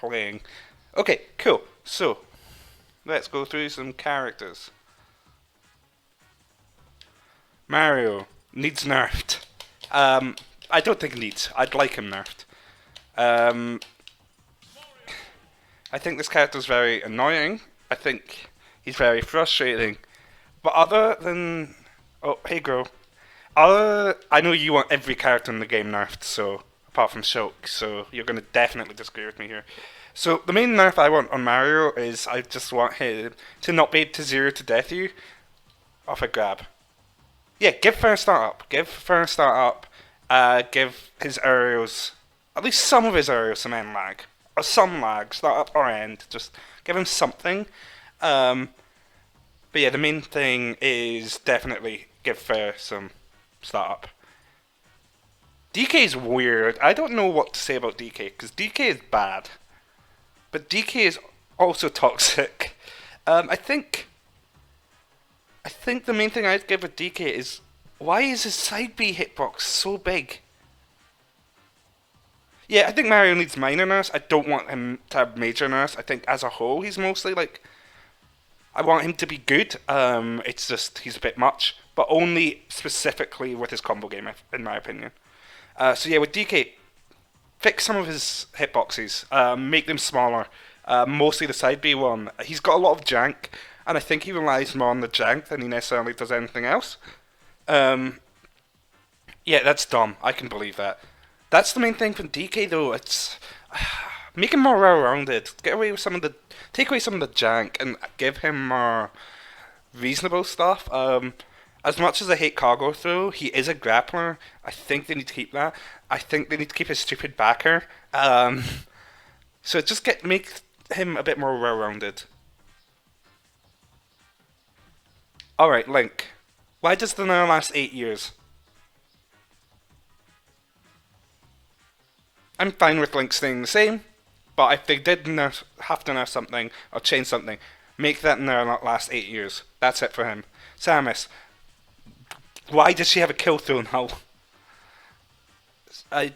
playing. Okay, cool. So, let's go through some characters. Mario needs nerfed. I don't think needs. I'd like him nerfed. Um, I think this character's very annoying. I think he's very frustrating. But other than, oh hey girl, I know you want every character in the game nerfed, so apart from Shulk, so you're gonna definitely disagree with me here. So the main nerf I want on Mario is I just want him to not be able to zero to death you off a grab. Yeah, give Fair Start up. Give Fair Start up. Give his aerials, at least some of his aerials, some end lag. Or some lag, start up or end. Just give him something. Um, but yeah, the main thing is definitely give Fair some start up. DK is weird. I don't know what to say about DK, because DK is bad. But DK is also toxic. I think the main thing I'd give with DK is why is his side B hitbox so big? Yeah, I think Mario needs minor nerfs. I don't want him to have major nerfs. I think as a whole he's mostly like I want him to be good. It's just he's a bit much, but only specifically with his combo game, in my opinion. So yeah, with DK, fix some of his hitboxes, make them smaller. Mostly the side B one. He's got a lot of jank, and I think he relies more on the jank than he necessarily does anything else. Um, yeah, that's dumb. I can believe that. That's the main thing from DK though. It's make him more well-rounded. Get away with some of the, take away some of the jank and give him more reasonable stuff. As much as I hate cargo throw, he is a grappler. I think they need to keep that. I think they need to keep his stupid backer. So just make him a bit more well-rounded. All right, Link. Why does the now last 8 years? I'm fine with Link staying the same, but if they did have to nerf something or change something, make that nerf not last 8 years. That's it for him. Samus. Why does she have a kill throw now? I.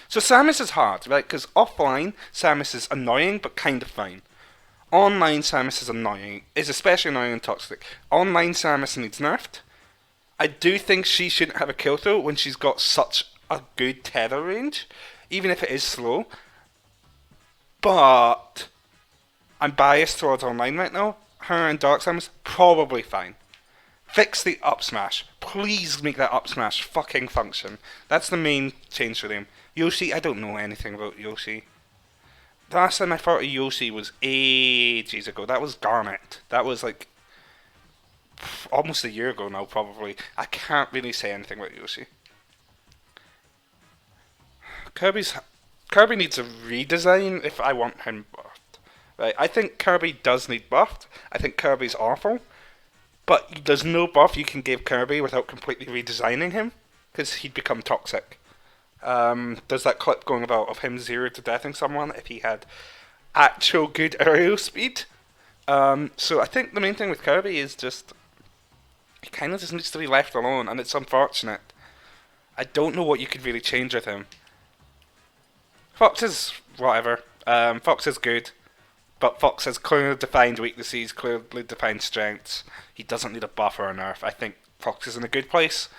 So Samus is hard, right? Because offline, Samus is annoying but kind of fine. Online, Samus is annoying. Is especially annoying and toxic. Online, Samus needs nerfed. I do think she shouldn't have a kill throw when she's got such a good tether range, even if it is slow. But I'm biased towards online right now. Her and Dark Samus probably fine. Fix the up smash. Please make that up smash fucking function. That's the main change for them. Yoshi, I don't know anything about Yoshi. The last time I fought a Yoshi was ages ago. That was Garnet. That was like almost a year ago now, probably. I can't really say anything about Yoshi. Kirby needs a redesign if I want him buffed. Right? I think Kirby does need buffed. I think Kirby's awful. But there's no buff you can give Kirby without completely redesigning him, because he'd become toxic. There's that clip going about of him zero to deathing someone if he had actual good aerial speed. So I think the main thing with Kirby is just he kind of just needs to be left alone, and it's unfortunate. I don't know what you could really change with him. Fox is whatever. Fox is good. But Fox has clearly defined weaknesses, clearly defined strengths. He doesn't need a buff or a nerf. I think Fox is in a good place.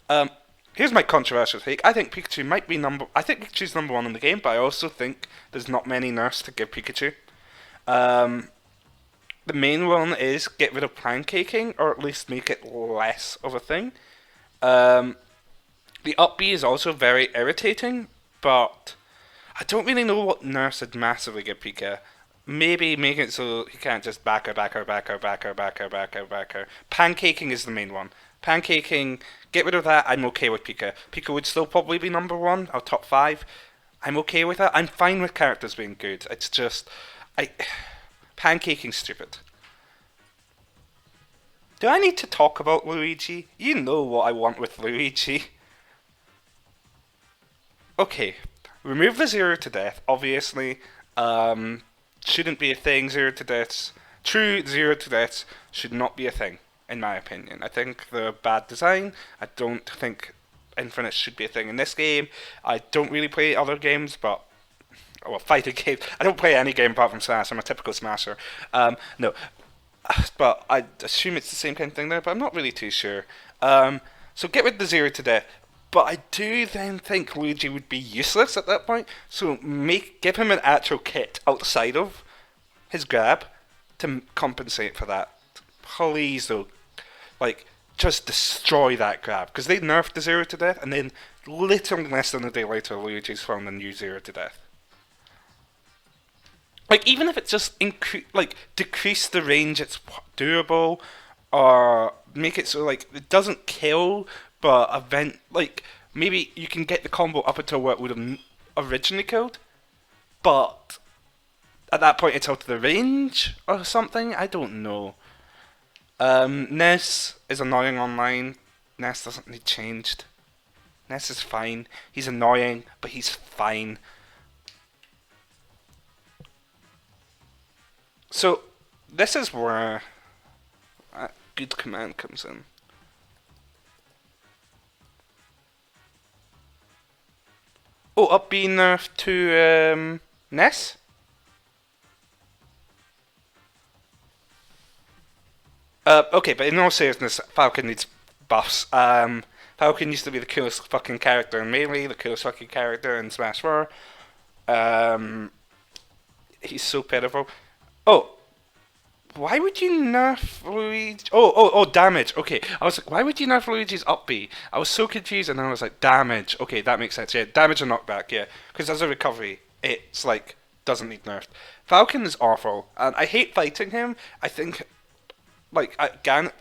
Here's my controversial take. I think Pikachu might be I think Pikachu's number one in the game, but I also think there's not many nerfs to give Pikachu. The main one is get rid of pancaking, or at least make it less of a thing. The up B is also very irritating, but I don't really know what nerfs would massively give Pika. Maybe make it so he can't just backer. Pancaking is the main one. Pancaking, get rid of that, I'm okay with Pika. Pika would still probably be number one, or top five. I'm okay with that. I'm fine with characters being good. It's just, pancaking's stupid. Do I need to talk about Luigi? You know what I want with Luigi. Okay, remove the zero to death, obviously. Shouldn't be a thing, zero to deaths. True zero to deaths should not be a thing, in my opinion. I think they're bad design. I don't think Infinite should be a thing in this game. I don't really play other games, but well, fighting games. I don't play any game apart from Smash. I'm a typical Smasher. No, but I assume it's the same kind of thing there. But I'm not really too sure. So get rid of the zero to death. But I do then think Luigi would be useless at that point. So give him an actual kit outside of his grab to compensate for that. Please though, like just destroy that grab because they nerfed the zero to death, and then literally less than a day later, Luigi's found a new zero to death. Like even if it just decrease the range it's doable, or make it so like it doesn't kill, but event like maybe you can get the combo up until where it would have originally killed, but at that point it's out of the range or something. I don't know. Ness is annoying online. Ness doesn't need changed. Ness is fine. He's annoying, but he's fine. So this is where a good command comes in. Oh, up B nerf to Ness? Okay, but in all seriousness, Falcon needs buffs. Falcon used to be the coolest fucking character in Melee, the coolest fucking character in Smash 4. He's so pitiful. Oh, why would you nerf Luigi? Oh, damage. Okay, I was like, why would you nerf Luigi's up B? I was so confused, and then I was like, damage. Okay, that makes sense. Yeah, damage and knockback. Yeah, because as a recovery, it's like doesn't need nerfed. Falcon is awful, and I hate fighting him. I think like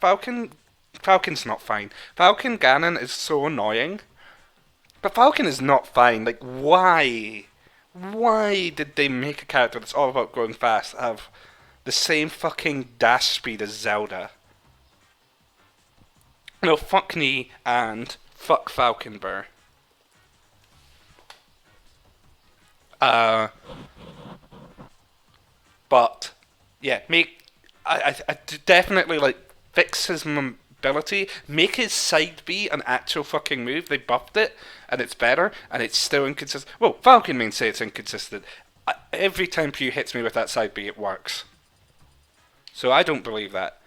Falcon's not fine. Falcon Ganon is so annoying, but Falcon is not fine. Like why? Why did they make a character that's all about going fast have the same fucking dash speed as Zelda? No, fuck me and fuck Falconbur. Uh, but yeah, I definitely like fix his mobility, make his side B an actual fucking move. They buffed it, and it's better, and it's still inconsistent. Well, Falcon may say it's inconsistent. Every time Pew hits me with that side B, it works. So I don't believe that.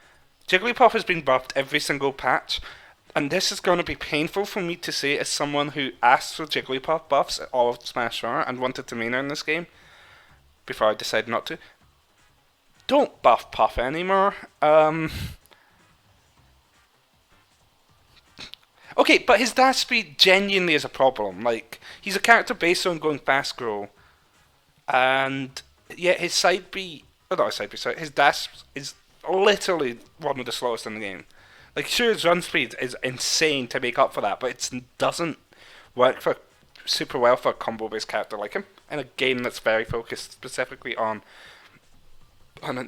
Jigglypuff has been buffed every single patch, and this is going to be painful for me to say as someone who asked for Jigglypuff buffs at all of Smash 4 and wanted to main her in this game before I decided not to. Don't buff Puff anymore. Okay, but his dash speed genuinely is a problem. Like, he's a character based on going fast grow, and yet his side B, oh not his side B, sorry, his dash is literally one of the slowest in the game. Like, sure, his run speed is insane to make up for that, but it doesn't work for super well for a combo-based character like him in a game that's very focused specifically on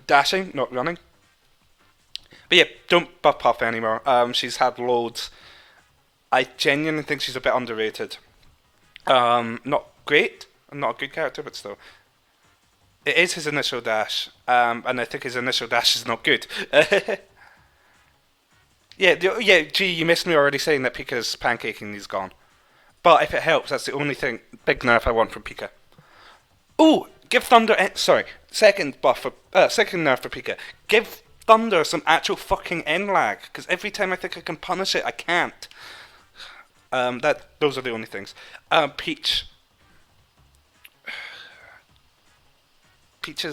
dashing, not running. But yeah, don't buff Puff anymore. She's had loads. I genuinely think she's a bit underrated. Not great, not a good character, but still. It is his initial dash, and I think his initial dash is not good. Yeah, gee, you missed me already saying that Pika's pancaking is gone. But if it helps, that's the only thing, big nerf I want from Pika. Oh, give Thunder, sorry, second nerf for Pika. Give Thunder some actual fucking N lag, because every time I think I can punish it, I can't. Those are the only things. Peach. Peach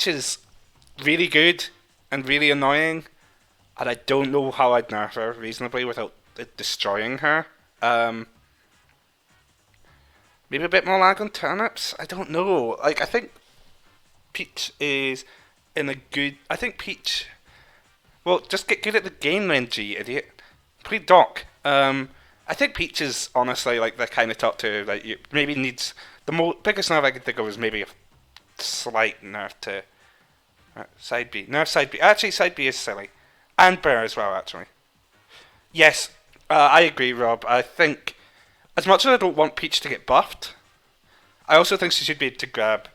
is really good and really annoying, and I don't know how I'd nerf her reasonably without it destroying her. Maybe a bit more lag on turnips. I don't know. Like I think Peach is in a good. I think Peach. Well, just get good at the game then, G idiot. Play Doc. I think Peach is honestly like the kind of top two that you maybe needs. The biggest nerf I can think of is maybe a slight nerf to side B. Nerf side B. Actually, side B is silly, and Bear as well. Actually, yes, I agree, Rob. I think as much as I don't want Peach to get buffed, I also think she should be able to grab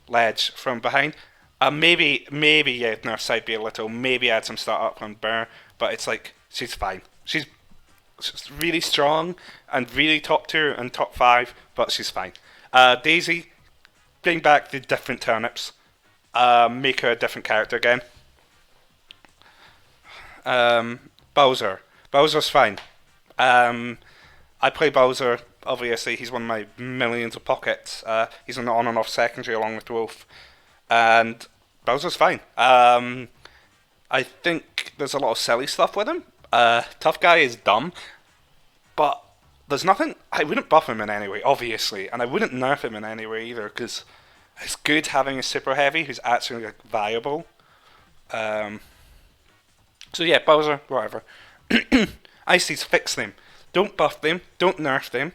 ledge from behind. Maybe yeah, nerf side B a little. Maybe add some startup on Bear, but it's like she's fine. She's really strong and really top tier and top 5, but she's fine. Daisy, bring back the different turnips. Make her a different character again. Bowser. Bowser's fine. Um, I play Bowser. Obviously, he's one of my millions of pockets. He's an on and off secondary along with Wolf, and Bowser's fine. I think there's a lot of silly stuff with him. Tough Guy is dumb, but there's nothing. I wouldn't buff him in any way, obviously, and I wouldn't nerf him in any way either, because it's good having a super heavy who's actually like, viable. Um, so yeah, Bowser, whatever. Ices, fix them. Don't buff them. Don't nerf them.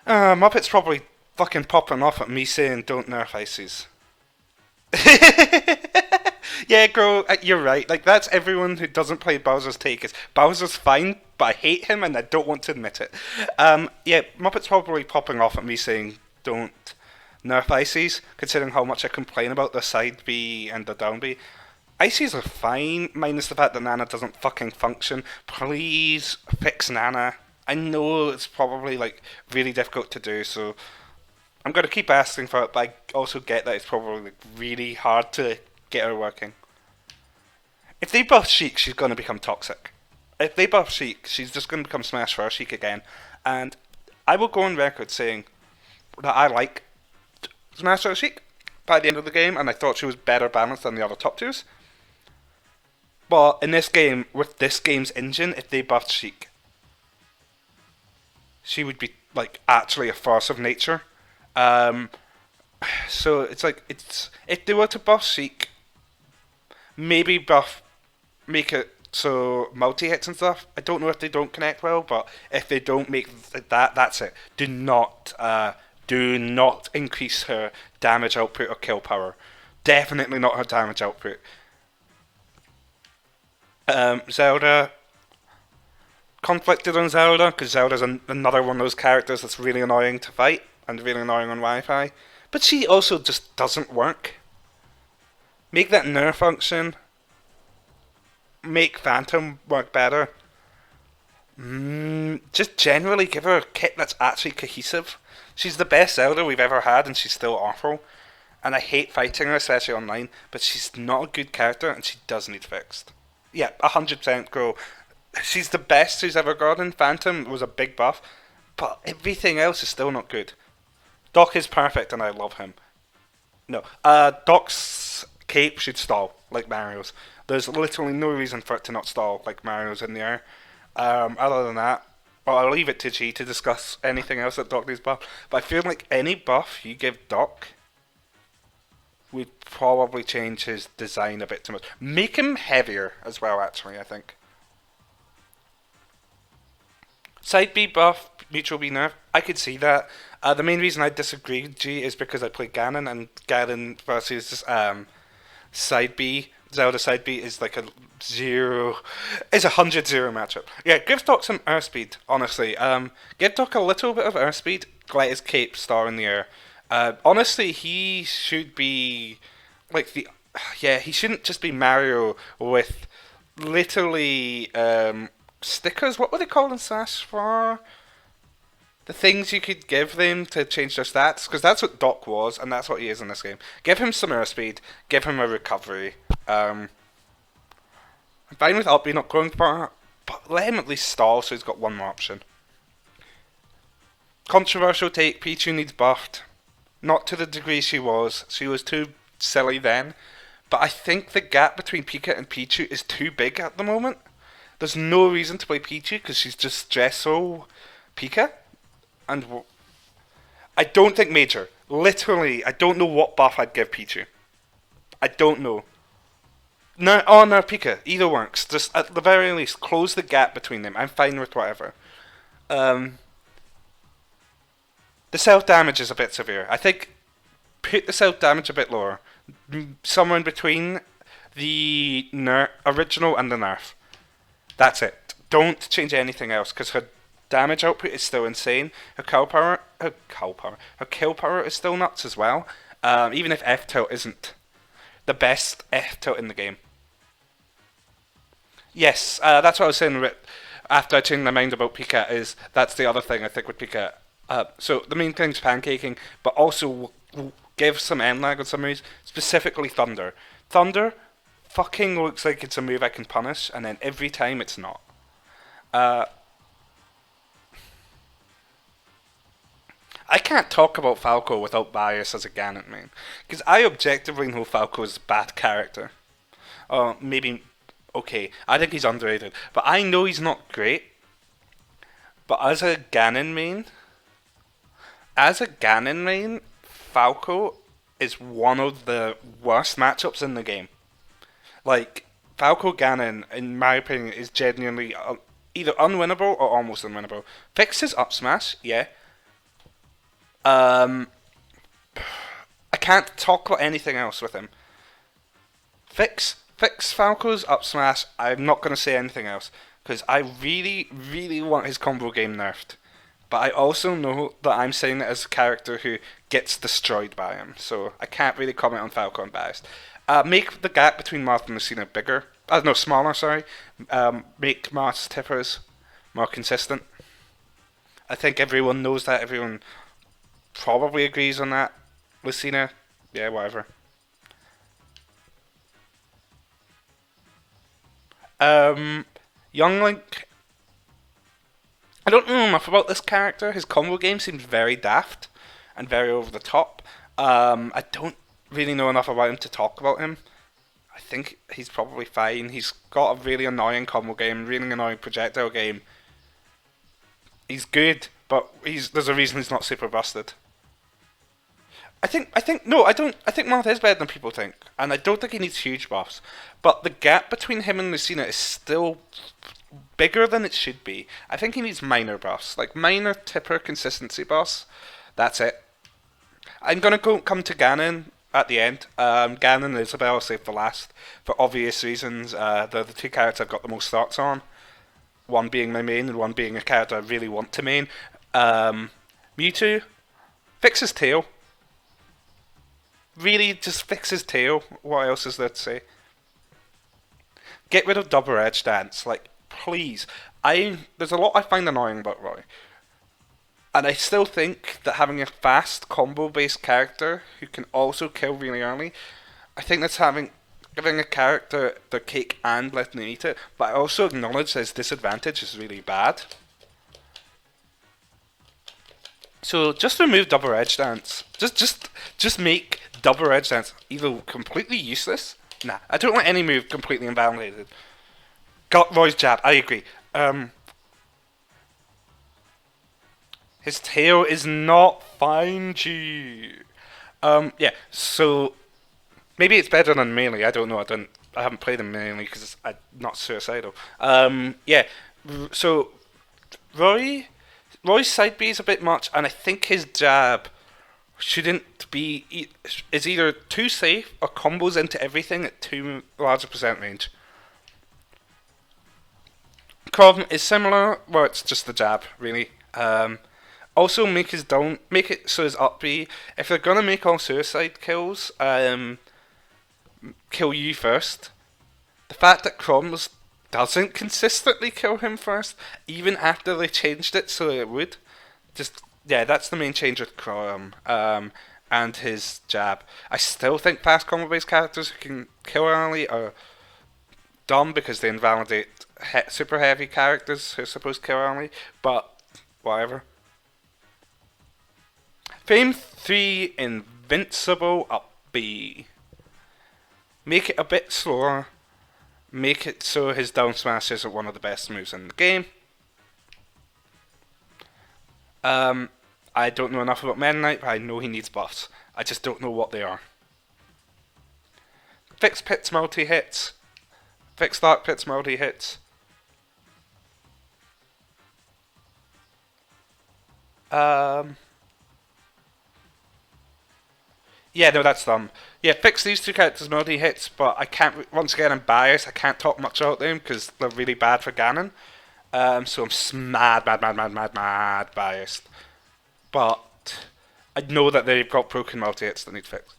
Muppet's probably fucking popping off at me saying don't nerf Ices. Yeah, girl, you're right. Like that's everyone who doesn't play Bowser's take is Bowser's fine, but I hate him and I don't want to admit it. Yeah, Muppet's probably popping off at me saying don't nerf Ices, considering how much I complain about the side B and the down B. Ices are fine, minus the fact that Nana doesn't fucking function. Please fix Nana. I know it's probably like really difficult to do, so I'm gonna keep asking for it, but I also get that it's probably like, really hard to get her working. If they buff Sheik, she's gonna become toxic. If they buff Sheik, she's just gonna become Smash for Sheik again. And I will go on record saying that I like Smash for Sheik by the end of the game, and I thought she was better balanced than the other top twos. But in this game, with this game's engine, if they buffed Sheik, she would be like actually a force of nature. Um, so it's like it's if they were to buff Sheik, maybe buff make it so multi hits and stuff. I don't know if they don't connect well, but if they don't make that, that's it. Do not increase her damage output or kill power. Definitely not her damage output. Zelda, conflicted on Zelda because Zelda's another one of those characters that's really annoying to fight and really annoying on Wi-Fi. But she also just doesn't work. Make that nerf function. Make Phantom work better. Just generally give her a kit that's actually cohesive. She's the best Zelda we've ever had, and she's still awful. And I hate fighting her, especially online. But she's not a good character, and she does need fixed. Yeah, 100% girl. She's the best she's ever gotten. Phantom was a big buff, but everything else is still not good. Doc is perfect, and I love him. No, Doc's cape should stall like Mario's. There's literally no reason for it to not stall like Mario's in the air. Other than that, well, I'll leave it to G to discuss anything else that Doc needs buff. But I feel like any buff you give Doc would probably change his design a bit too much. Make him heavier as well, actually, I think. Side B buff, mutual B nerf. I could see that. The main reason I disagree with G is because I played Ganon, and Ganon versus side B, Zelda side B is like a 100-0 matchup. Yeah, give Doc some airspeed, honestly. Give Doc a little bit of airspeed, let his cape star in the air. Honestly, he should be like the. Yeah, he shouldn't just be Mario with literally stickers. What were they called in Smash for? The things you could give them to change their stats, because that's what Doc was, and that's what he is in this game. Give him some airspeed, give him a recovery. I'm fine with up B not going for it, but let him at least stall so he's got one more option. Controversial take, Pichu needs buffed. Not to the degree she was. She was too silly then. But I think the gap between Pika and Pichu is too big at the moment. There's no reason to play Pichu because she's just Dresso Pika. And I don't think Major. Literally, I don't know what buff I'd give Pichu. I don't know. No, oh no, Pika. Either works. Just at the very least, close the gap between them. I'm fine with whatever. The self-damage is a bit severe. I think put the self-damage a bit lower. Somewhere in between the original and the nerf. That's it. Don't change anything else, because her damage output is still insane. Her kill power is still nuts as well. Even if F-tilt isn't the best F-tilt in the game. Yes, that's what I was saying after I changed my mind about Pika, is that's the other thing I think with Pika. So the main thing's pancaking, but also give some end lag on some moves, specifically Thunder. Thunder fucking looks like it's a move I can punish, and then every time it's not. Uh, I can't talk about Falco without bias as a Ganon main, because I objectively know Falco is a bad character. Maybe okay. I think he's underrated, but I know he's not great. But as a Ganon main, Falco is one of the worst matchups in the game. Like Falco Ganon, in my opinion, is genuinely either unwinnable or almost unwinnable. Fix his up smash, yeah. Um, I can't talk about anything else with him. Fix Falco's up smash. I'm not gonna say anything else because I really, really want his combo game nerfed. But I also know that I'm saying it as a character who gets destroyed by him, so I can't really comment on Falco. I'm biased. Make the gap between Marth and Lucina bigger. No, smaller. Sorry. Make Marth's tippers more consistent. I think everyone knows that. Everyone probably agrees on that. Lucina, yeah, whatever. Um, Young Link. I don't know enough about this character. His combo game seems very daft and very over the top. I don't really know enough about him to talk about him. I think he's probably fine. He's got a really annoying combo game, really annoying projectile game. He's good, but there's a reason he's not super busted. I think no, I don't. I think Marth is better than people think, and I don't think he needs huge buffs. But the gap between him and Lucina is still bigger than it should be. I think he needs minor buffs, like minor tipper consistency buffs. That's it. I'm gonna come to Ganon at the end. Ganon and Isabel I'll save for last for obvious reasons. They're the two characters I've got the most thoughts on. One being my main, and one being a character I really want to main. Mewtwo, fix his tail. Really, just fix his tail. What else is there to say? Get rid of double edge dance. Like, please. There's a lot I find annoying about Roy. And I still think that having a fast combo based character who can also kill really early, I think that's giving a character their cake and letting them eat it. But I also acknowledge his disadvantage is really bad. So just remove double edge dance. Just make double edge dance either completely useless. Nah, I don't want any move completely invalidated. Got Roy's jab. I agree. His tail is not fine G. Yeah. So maybe it's better than melee. I don't know. I haven't played him melee because I'm not suicidal. Yeah. So Roy, Roy's side B is a bit much, and I think his jab shouldn't be is either too safe or combos into everything at too large a percent range. Problem is similar, well it's just the jab really. Also make it so his up B. If they're gonna make all suicide kills, kill you first. The fact that Chroms doesn't consistently kill him first, even after they changed it so it would, just yeah, that's the main change with Chrome. And his jab. I still think fast combo based characters who can kill early are dumb because they invalidate super heavy characters who are supposed to kill early, but whatever. Fame 3 Invincible up B. Make it a bit slower. Make it so his down smash isn't one of the best moves in the game. I don't know enough about Meta Knight, but I know he needs buffs. I just don't know what they are. Fix Pit's multi-hits. Fix Dark Pit's multi-hits. Yeah, no, that's them. Yeah, fix these two characters' multi-hits, but I can't, once again, I'm biased. I can't talk much about them because they're really bad for Ganon. So I'm mad biased. But I know that they've got broken multi-hits that need fixed.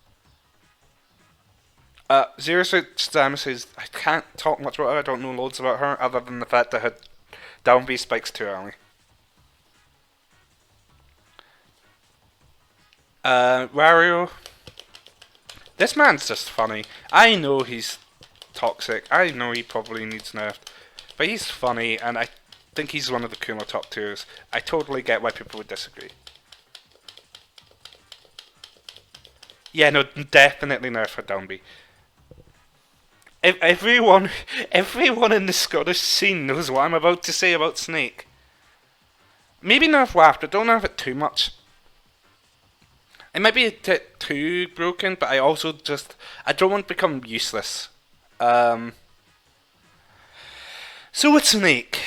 Zero Suit Samus is, I can't talk much about her. I don't know loads about her other than the fact that her down B spikes too early. Wario. This man's just funny. I know he's toxic. I know he probably needs nerfed. But he's funny, and I think he's one of the cooler top tiers. I totally get why people would disagree. Yeah, no, definitely nerf for Downby. Everyone, everyone in the Scottish scene knows what I'm about to say about Snake. Maybe nerf WAF, but don't nerf it too much. It might be a bit too broken, but I also I don't want to become useless. So with Snake,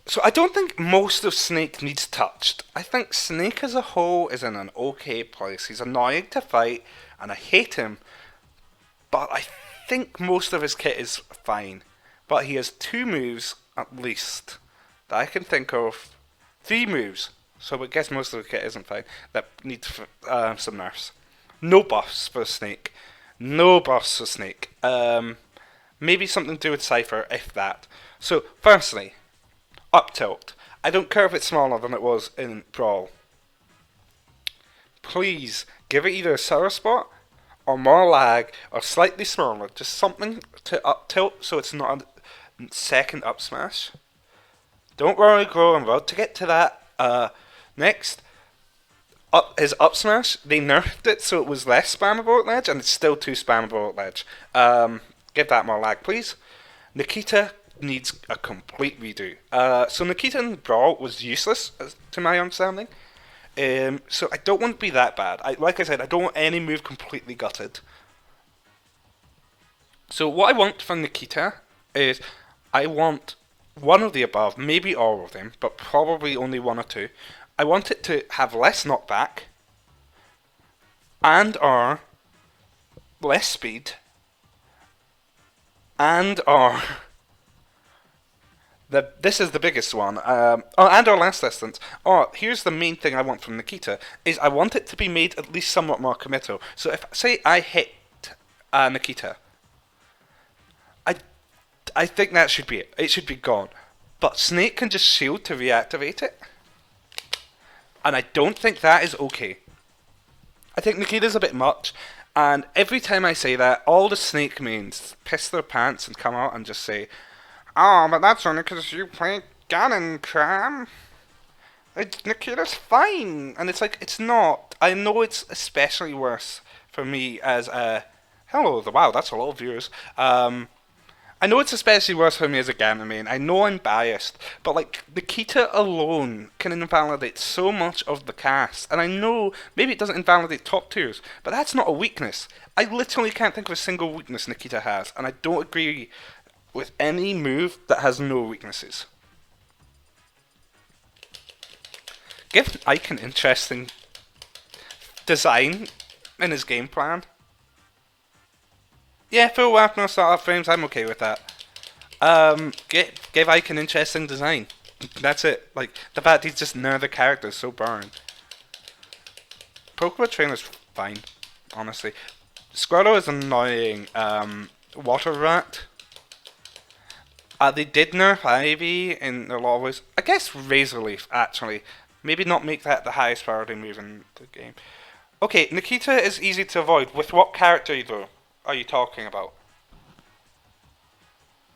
so I don't think most of Snake needs touched. I think Snake as a whole is in an okay place. He's annoying to fight, and I hate him, but I think most of his kit is fine. But he has 2 moves at least that I can think of. 3 moves, so I guess most of the kit isn't fine, that need some nerfs. No buffs for Snake. No buffs for Snake. Maybe something to do with Cypher, if that. So, firstly, up tilt. I don't care if it's smaller than it was in Brawl. Please, give it either a sour spot, or more lag, or slightly smaller. Just something to up tilt so it's not a second up smash. Don't worry, Grow, I'm about to get to that. Next, his up smash, they nerfed it so it was less spammable at ledge, and it's still too spammable at ledge. Give that more lag, please. Nikita needs a complete redo. So Nikita in Brawl was useless, to my understanding. So I don't want to be that bad. Like I said, I don't want any move completely gutted. So what I want from Nikita is I want one of the above, maybe all of them, but probably only 1 or 2. I want it to have less knockback and or less speed and or this is the biggest one. And or last distance. Or here's the main thing I want from Nikita is I want it to be made at least somewhat more committal. So if say I hit Nikita, I think that should be it. It should be gone. But Snake can just shield to reactivate it. And I don't think that is okay. I think Nikita's a bit much. And every time I say that, all the Snake mains piss their pants and come out and just say, "Oh, but that's only because you play Ganon, Cram. Nikita's fine." And it's like, it's not. I know it's especially worse for me as a... Hello, wow, that's a lot of viewers. I know it's especially worse for me as a Ganon main. I know I'm biased, but like Nikita alone can invalidate so much of the cast. And I know maybe it doesn't invalidate top tiers, but that's not a weakness. I literally can't think of a single weakness Nikita has, and I don't agree with any move that has no weaknesses. Give Ike an interesting design in his game plan. Yeah, full WAF, no startup frames, I'm okay with that. Give Ike an interesting design. That's it. Like, the fact he's just none of the characters so boring. Pokemon Trainer's fine, honestly. Squirtle is annoying. Water Rat. They did nerf Ivy in a lot of ways. I guess Razor Leaf, actually. Maybe not make that the highest priority move in the game. Okay, Nikita is easy to avoid. With what character, though, are you talking about?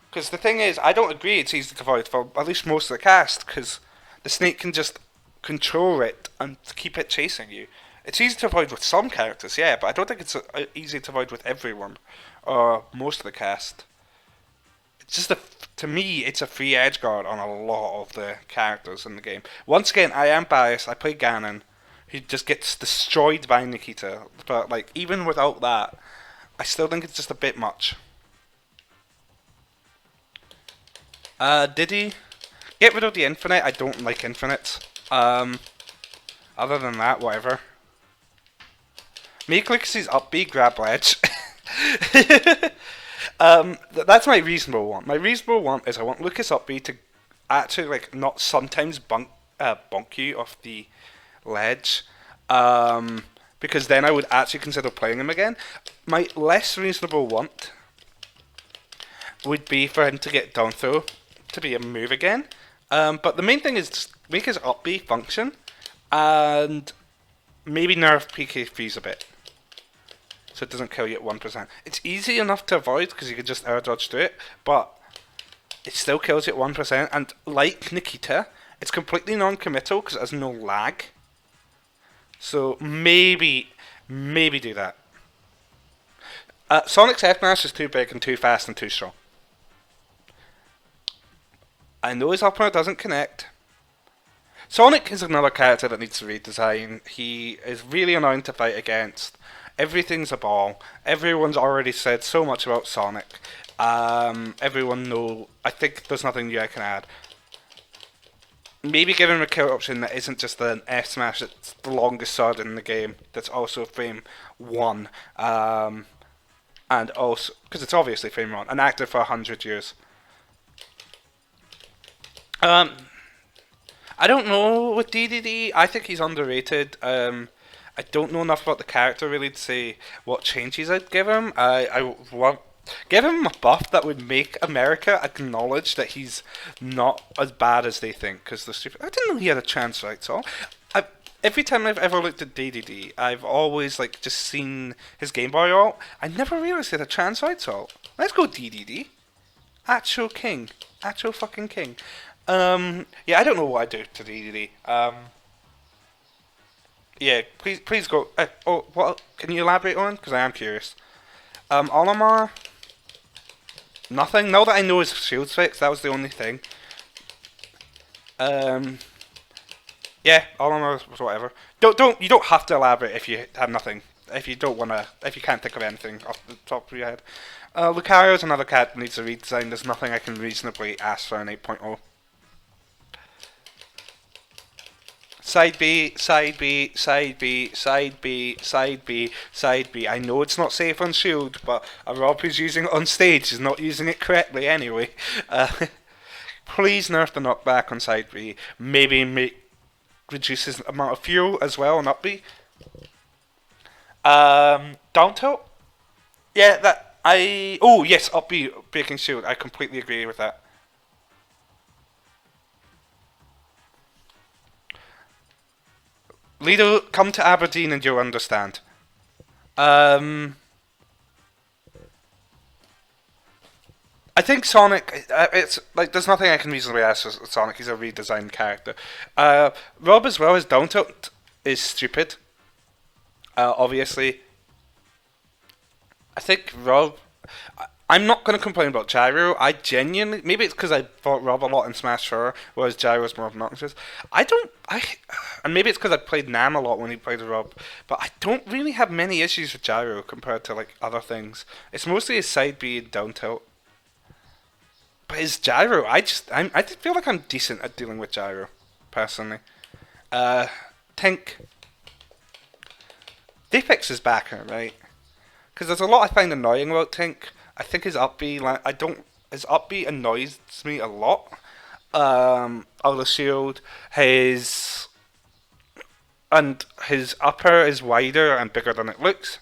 Because the thing is, I don't agree it's easy to avoid for at least most of the cast, because the Snake can just control it and keep it chasing you. It's easy to avoid with some characters, yeah, but I don't think it's easy to avoid with everyone, or most of the cast. It's just to me, it's a free edge guard on a lot of the characters in the game. Once again, I am biased. I play Ganon. He just gets destroyed by Nikita. But like, even without that, I still think it's just a bit much. Diddy, get rid of the infinite. I don't like infinite. Other than that, whatever. Make Lixie's up B, grab ledge. That's my reasonable one. My reasonable one is I want Lucas Upbeat to actually like not sometimes bonk you off the ledge, because then I would actually consider playing him again. My less reasonable want would be for him to get down throw to be a move again. But the main thing is just make his up B function, and Maybe nerf PK freeze a bit, so it doesn't kill you at 1%. It's easy enough to avoid because you can just air dodge through it, but it still kills you at 1%. And like Nikita, it's completely non-committal because it has no lag. So maybe do that. Sonic's F Smash is too big and too fast and too strong. I know his upper doesn't connect. Sonic is another character that needs redesign. He is really annoying to fight against. Everything's a ball. Everyone's already said so much about Sonic. Everyone know. I think there's nothing new I can add. Maybe give him a kill option that isn't just an F smash. It's the longest sword in the game. That's also frame 1. And also because it's obviously frame 1 and active for 100 years. I don't know with DDD. I think he's underrated. I don't know enough about the character really to say what changes I'd give him. I want give him a buff that would make America acknowledge that he's not as bad as they think. Because the stupid, I didn't know he had a chance right. So every time I've ever looked at DDD, I've always like just seen his Game Boy ult. I never realized he had a chance right ult. Let's go DDD. Actual king. Actual fucking king. Yeah, I don't know what I do to DDD. Yeah, please go. What can you elaborate on? Because I am curious. Olimar, nothing. Now that I know his shield's fixed, that was the only thing. Yeah, Olimar was whatever. You don't have to elaborate if you have nothing. If you don't wanna, if you can't think of anything off the top of your head. Lucario's another cat that needs a redesign. There's nothing I can reasonably ask for an 8.0. Side B, side B, side B, side B, side B, side B. I know it's not safe on shield, but a Rob who's using it on stage is not using it correctly anyway. Please nerf the knockback on side B. Maybe reduce his amount of fuel as well on up B. Down tilt? Yeah, that I. Oh yes, up B breaking shield. I completely agree with that. Lido, come to Aberdeen and you'll understand. I think Sonic, it's like there's nothing I can reasonably ask for Sonic. He's a redesigned character. Rob as well as down tilt is stupid. Obviously, I think Rob. I'm not going to complain about Gyro. I genuinely, maybe it's because I fought Rob a lot in Smash 4, whereas Gyro's more obnoxious. And maybe it's because I played Nam a lot when he played Rob, but I don't really have many issues with Gyro compared to like other things. It's mostly his side B and down tilt. But his Gyro, I feel like I'm decent at dealing with Gyro, personally. Tink. They fix his backer, right? Because there's a lot I find annoying about Tink. I think his up B, his up B annoys me a lot. Out of shield, his upper is wider and bigger than it looks.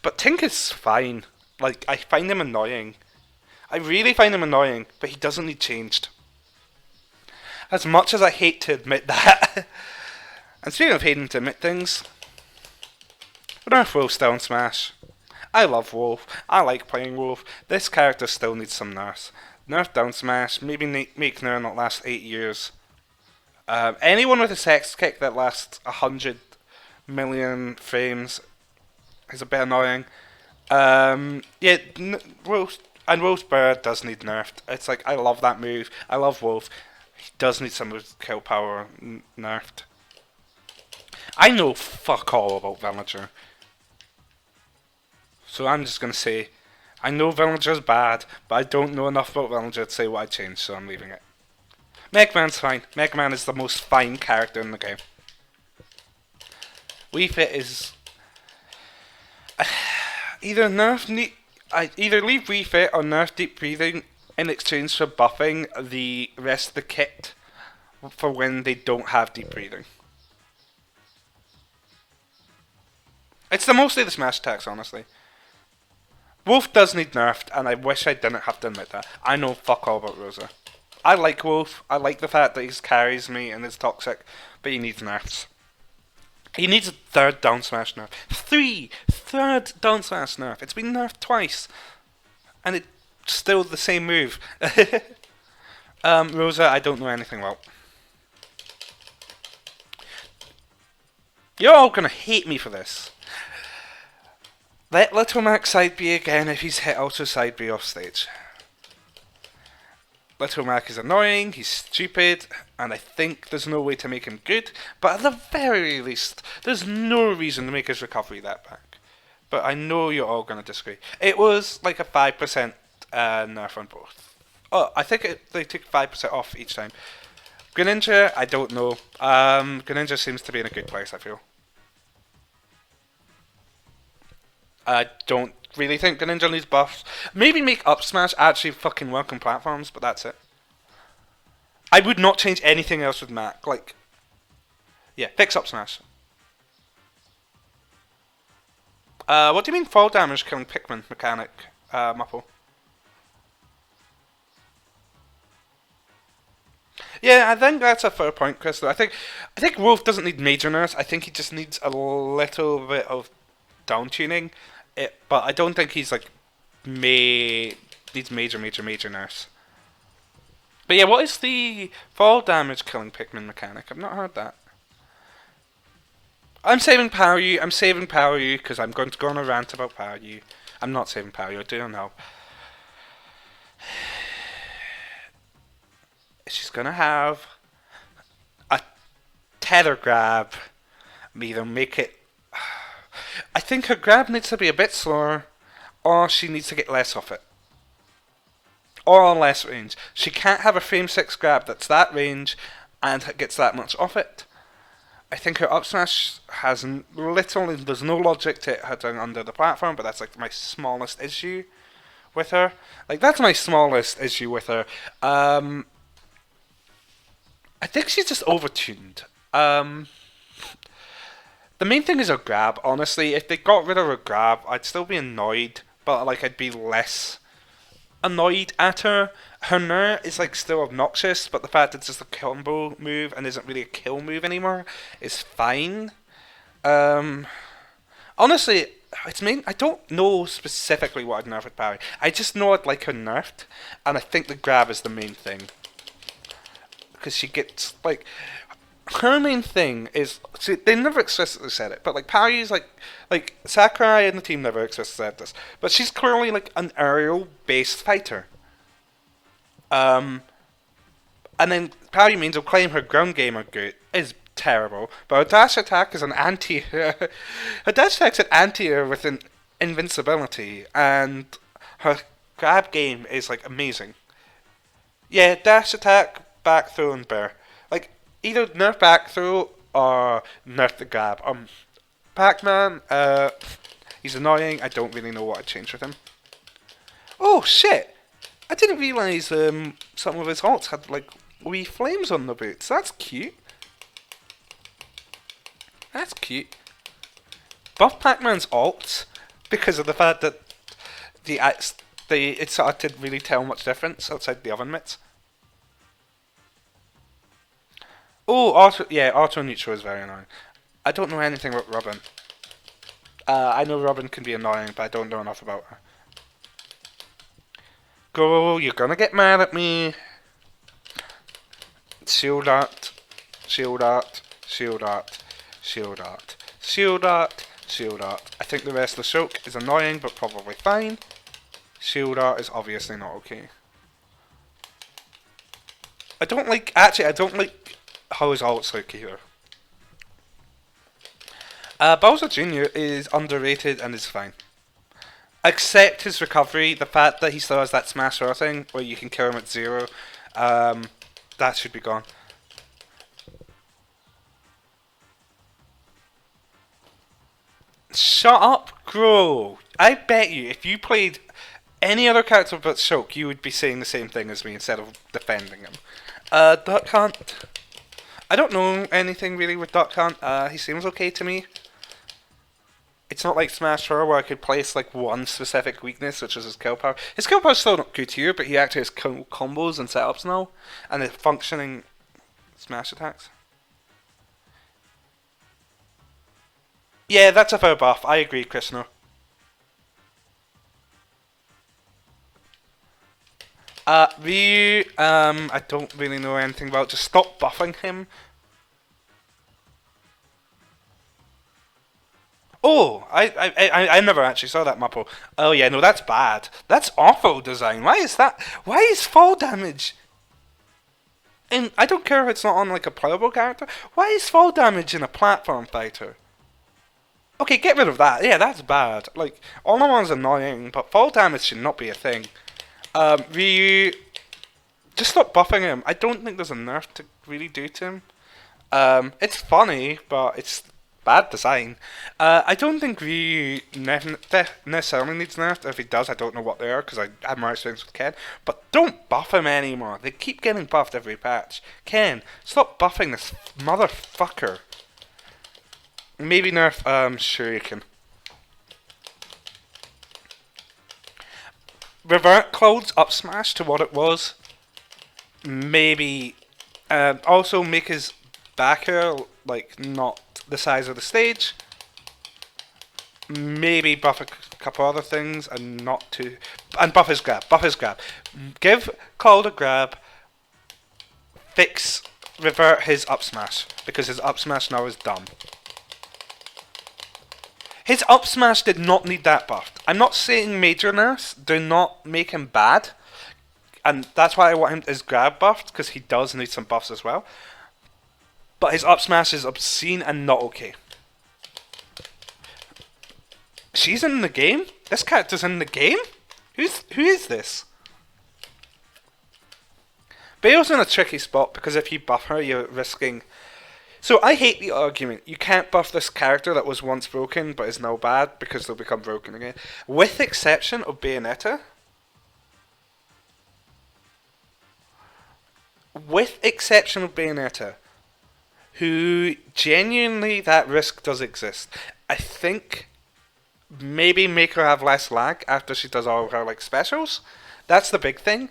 But Tink is fine. Like, I find him annoying. I really find him annoying, but he doesn't need changed. As much as I hate to admit that. And speaking of hating to admit things, Nerf Wolf still in Smash. I love Wolf. I like playing Wolf. This character still needs some nerfs. Nerf down smash. Maybe make Nair not last 8 years. Anyone with a sex kick that lasts 100 million frames is a bit annoying. Yeah, Wolf's Bird does need nerfed. It's like, I love that move. I love Wolf. He does need some of his kill power nerfed. I know fuck all about Villager. So I'm just going to say, I know Villager's bad, but I don't know enough about Villager to say what I changed, so I'm leaving it. Mega Man's fine. Mega Man is the most fine character in the game. Wii Fit is... either leave Wii Fit or nerf Deep Breathing in exchange for buffing the rest of the kit for when they don't have Deep Breathing. It's mostly the smash attacks, honestly. Wolf does need nerfed, and I wish I didn't have to admit that. I know fuck all about Rosa. I like Wolf. I like the fact that he carries me and is toxic, but he needs nerfs. He needs a third down smash nerf. Third down smash nerf. It's been nerfed twice, and it's still the same move. Rosa, I don't know anything about. You're all gonna hate me for this. Let Little Mac side B again if he's hit also side B off stage. Little Mac is annoying, he's stupid, and I think there's no way to make him good, but at the very least, there's no reason to make his recovery that back. But I know you're all going to disagree. It was like a 5% nerf on both. Oh, I think they took 5% off each time. Greninja, I don't know. Greninja seems to be in a good place, I feel. I don't really think Greninja needs buffs. Maybe make up smash actually fucking work on platforms, but that's it. I would not change anything else with Mac. Like, yeah, fix up smash. What do you mean fall damage killing Pikmin mechanic, Muffle? Yeah, I think that's a fair point, Crystal. I think Wolf doesn't need major nerfs. I think he just needs a little bit of down tuning. But I don't think he's like needs major nerfs. But yeah, what is the fall damage killing Pikmin mechanic? I've not heard that. I'm saving Power U. I'm saving Power U because I'm going to go on a rant about Power U. I'm not saving Power U. I don't know. She's gonna have a tether grab. Either make it. I think her grab needs to be a bit slower, or she needs to get less of it. Or on less range. She can't have a frame 6 grab that's that range and gets that much off it. I think her up smash has literally, there's no logic to it hitting under the platform, but that's like my smallest issue with her. Like, that's my smallest issue with her. I think she's just overtuned. The main thing is her grab, honestly. If they got rid of her grab, I'd still be annoyed, but like I'd be less annoyed at her. Her Nair is like still obnoxious, but the fact it's just a combo move and isn't really a kill move anymore is fine. Honestly, I don't know specifically what I'd nerf with Barry. I just know I'd like her nerfed, and I think the grab is the main thing. Because she gets, like, her main thing is, see, they never explicitly said it, but like Parry's like Sakurai and the team never explicitly said this, but she's clearly like an aerial based fighter. And then Parry means will claim her ground game is terrible, but her dash attack is an anti. Her dash attack's an anti-air with an invincibility, and her grab game is like amazing. Yeah, dash attack, back throw, and bear. Like, either nerf back throw or nerf the grab. Pac-Man, he's annoying. I don't really know what I'd change with him. Oh shit! I didn't realise some of his ults had like wee flames on the boots. That's cute. That's cute. Buff Pac-Man's ults because of the fact that it sort of didn't really tell much difference outside the oven mitts. Oh, auto neutral is very annoying. I don't know anything about Robin. I know Robin can be annoying, but I don't know enough about her. Go, you're gonna get mad at me. Shield art, shield art, shield art, shield art, shield art, shield art. I think the rest of the choke is annoying, but probably fine. Shield art is obviously not okay. I don't like how his ults look either. Bowser Jr. is underrated and is fine. Except his recovery, the fact that he still has that smash throw thing where you can kill him at 0, that should be gone. Shut up, Grow. I bet you if you played any other character but Shulk, you would be saying the same thing as me instead of defending him. Duck Hunt. I don't know anything really with Duck Hunt. He seems okay to me. It's not like Smash 4 where I could place like one specific weakness, which is his kill power. His kill power is still not good here, but he actually has combos and setups now, and functioning smash attacks. Yeah, that's a fair buff. I agree, Krishna. Ryu, I don't really know anything about. Just stop buffing him. Oh, I never actually saw that Mappo. Oh yeah, no, that's bad. That's awful design. Why is that? Why is fall damage? And I don't care if it's not on like a playable character. Why is fall damage in a platform fighter? Okay, get rid of that. Yeah, that's bad. Like, all in one's annoying, but fall damage should not be a thing. Ryu, just stop buffing him. I don't think there's a nerf to really do to him. It's funny, but it's bad design. I don't think Ryu necessarily needs nerfed. If he does, I don't know what they are because I have more experience with Ken. But don't buff him anymore. They keep getting buffed every patch. Ken, stop buffing this motherfucker. Maybe nerf Shuriken. Revert Cloud's up smash to what it was. Maybe also make his backer like not the size of the stage. Maybe buff a couple other things and not too. And buff his grab. Buff his grab. Give Cloud a grab. Fix. Revert his up smash because his up smash now is dumb. His up smash did not need that buffed. I'm not saying major nerfs do not make him bad, and that's why I want him his grab buffed because he does need some buffs as well. But his up smash is obscene and not okay. She's in the game. This character's in the game. Who is this? Bale's in a tricky spot because if you buff her, you're risking. So I hate the argument. You can't buff this character that was once broken but is now bad because they'll become broken again. With exception of Bayonetta. With exception of Bayonetta. Who genuinely that risk does exist. I think maybe make her have less lag after she does all of her like specials. That's the big thing.